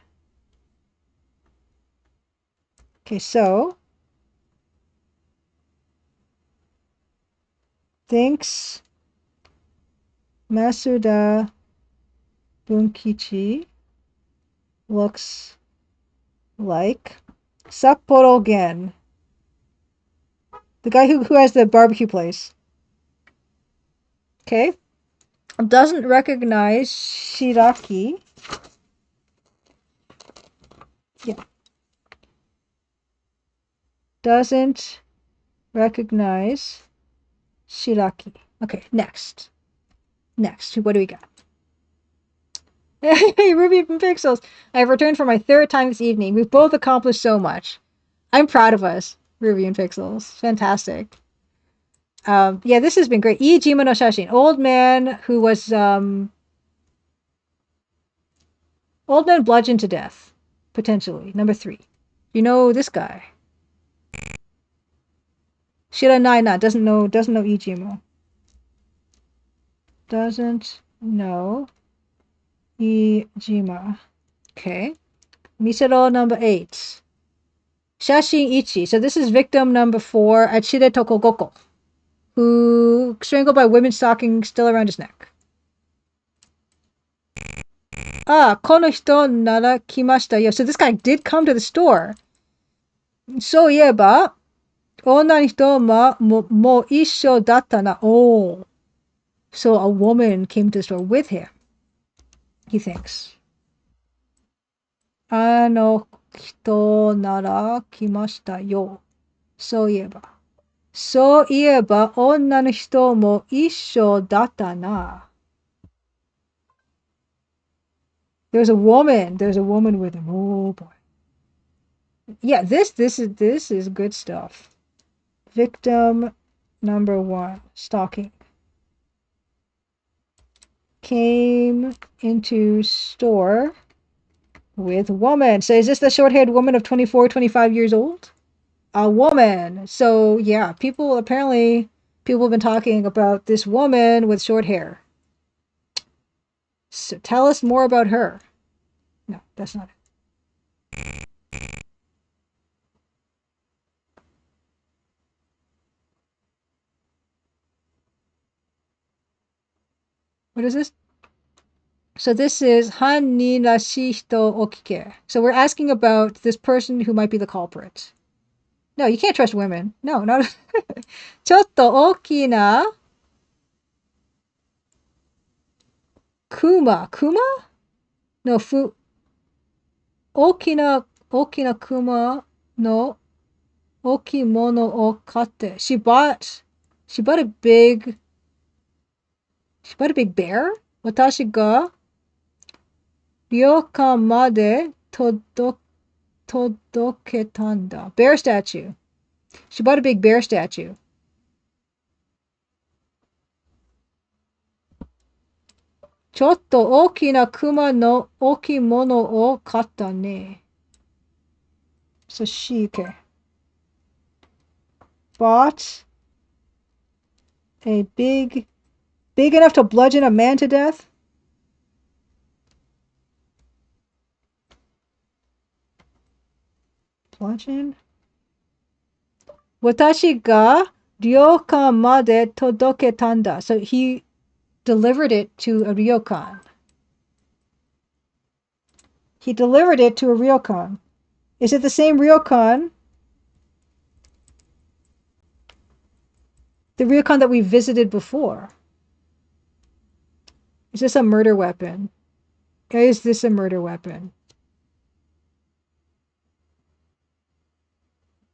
Okay, so thinks Masuda Bunkichi looks like Sapporo Gen. The guy who has the barbecue place. Okay. Doesn't recognize Shiraki. Yeah. Doesn't recognize Shiraki. Okay, next. What do we got? Hey, Ruby and Pixels. I have returned for my 3rd time this evening. We've both accomplished so much. I'm proud of us, Ruby and Pixels. Fantastic. Yeah, this has been great. Iijima no Shashin. Old man who was old man bludgeoned to death. Potentially. Number 3. You know this guy. Shiranai doesn't know Iijima. Doesn't know Iijima. Okay. Misero number 8. Shashin Ichi. So this is victim number 4 at Shire Tokogoko, who strangled by women's stocking still around his neck. Kono hito nara kimashita yo. So this guy did come to the store. So ieba, onna hito mo issho datta na. Oh. So a woman came to the store with him, he thinks. Ano hito nara kimashita yo. So ieba. So ieba, onna no hito mo issho datta na. There's a woman with him. Oh boy. Yeah, this is good stuff. Victim number 1, stalking. Came into store with woman. So is this the short-haired woman of 24, 25 years old? A woman. So yeah, people have been talking about this woman with short hair. So tell us more about her. No, that's not it. What is this? So this is Han ni rashi hito okike. So we're asking about this person who might be the culprit. No, you can't trust women. No, not. ちょっと大きな Kuma no fu 大きな Kuma no okimono o katte. She bought a big bear? Watashi ga ryokan made todoketanda. Bear statue. She bought a big bear statue. Chotto okina kuma no okimono o katta ne. So she, okay. Bought a big enough to bludgeon a man to death? Bludgeon? Watashi ga ryokan made todoketanda. So he delivered it to a ryokan. He delivered it to a ryokan. Is it the same ryokan? The ryokan that we visited before. Is this a murder weapon? Is this a murder weapon?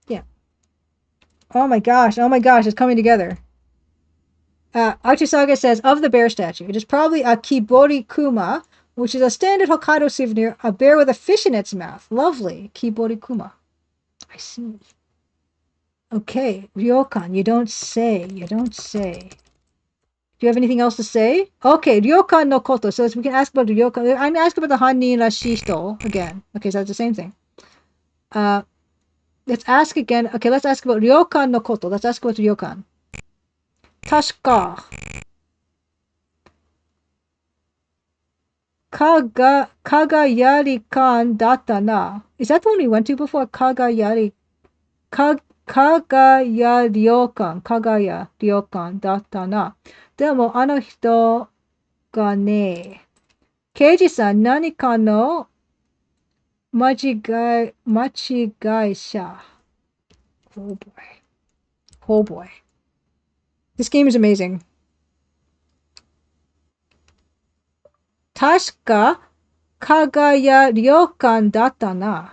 Yeah. Oh my gosh, it's coming together. Archisaga says, of the bear statue, it is probably a Kibori Kuma, which is a standard Hokkaido souvenir, a bear with a fish in its mouth. Lovely. Kibori Kuma. I see. Okay, ryokan, you don't say. Do you have anything else to say? Okay, ryokan no koto. So we can ask about ryokan. I'm going to ask about the Hannin Rashishito again. Okay, so that's the same thing. Let's ask again. Okay, let's ask about ryokan no koto. Let's ask about ryokan. Tashka. Kagayari-kan datta na. Is that the one we went to before? Kagaya-ryokan datta na. Demo, ano hito ga ne. Keiji-san, nani ka no machigai-sha. Oh boy. Oh boy. This game is amazing. Tashka Kagaya-ryokan datta na.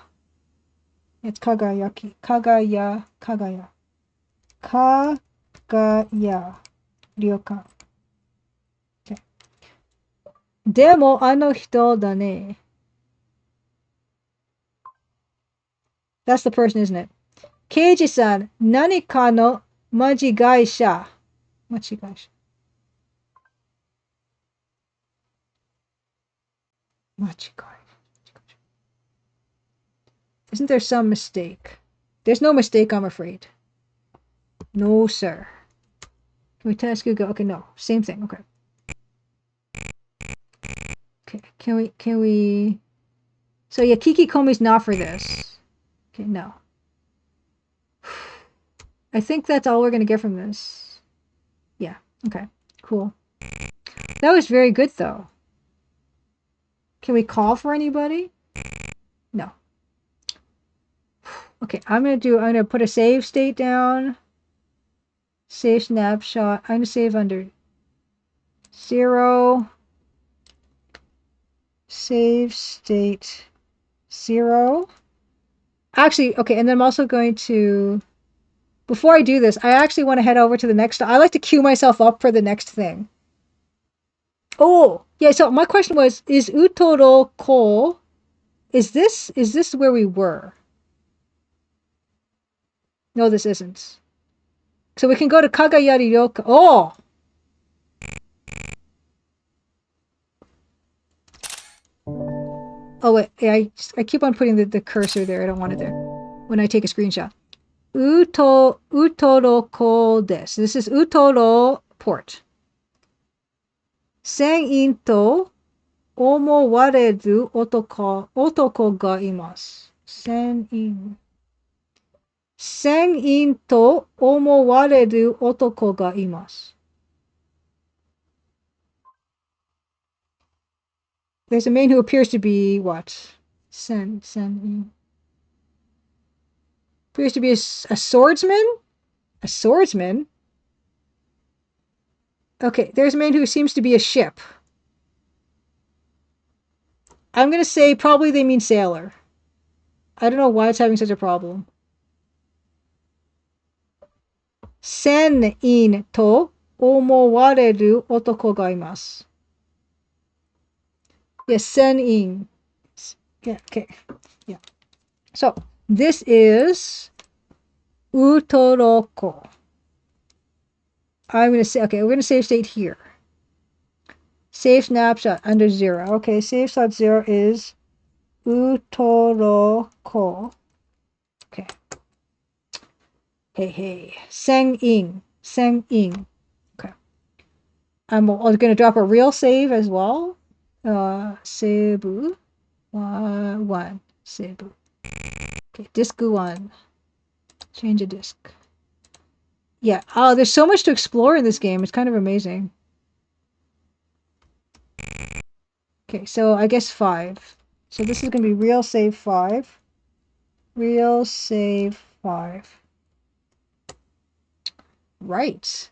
It's Kagaya. Kagaya. Kagaya-ryokan. Okay. Demo ano hito da ne. That's the person, isn't it? Keiji-san, nani ka no machigai-sha. Machigai-sha. Isn't there some mistake? There's no mistake, I'm afraid. No, sir. Can we task you go? Okay, no. Same thing. Okay. Okay, can we... So yeah, Kikikomi's not for this. Okay, no. I think that's all we're going to get from this. Yeah, okay, cool. That was very good, though. Can we call for anybody? No. Okay, I'm gonna put a save state down. Save snapshot. I'm gonna save under 0. Save state 0. Actually, okay, and then I'm also going to, before I do this, I actually want to head over to the next. I like to queue myself up for the next thing. Oh, yeah, so my question was, is Utoro Ko, is this where we were? No, this isn't. So we can go to Kagayari Ryokan. Oh! Oh, wait. I keep on putting the cursor there. I don't want it there. When I take a screenshot. Utoro Ko desu. This is Utoro Port. Sen-in to omowareru otoko ga imasu. Sen-in. Sen-in to omowareru otoko ga imasu. There's a man who appears to be what? Sen-in. Appears to be a swordsman? A swordsman? Okay, there's a man who seems to be a ship. I'm going to say probably they mean sailor. I don't know why it's having such a problem. 千人と思われる男がいます。Yes, 千人. Yeah, okay. Yeah. So, this is utoroko. I'm going to say, okay, we're going to save state here. Save snapshot under 0. Okay, save slot 0 is utoroko. Okay. Hey. Seng-ing. Okay. I'm going to drop a real save as well. Seibu. 1. Seibu. Okay, disk 1. Change a disk. Yeah. Oh, there's so much to explore in this game. It's kind of amazing. Okay, so I guess 5. So this is going to be real save 5. Real save 5. Right.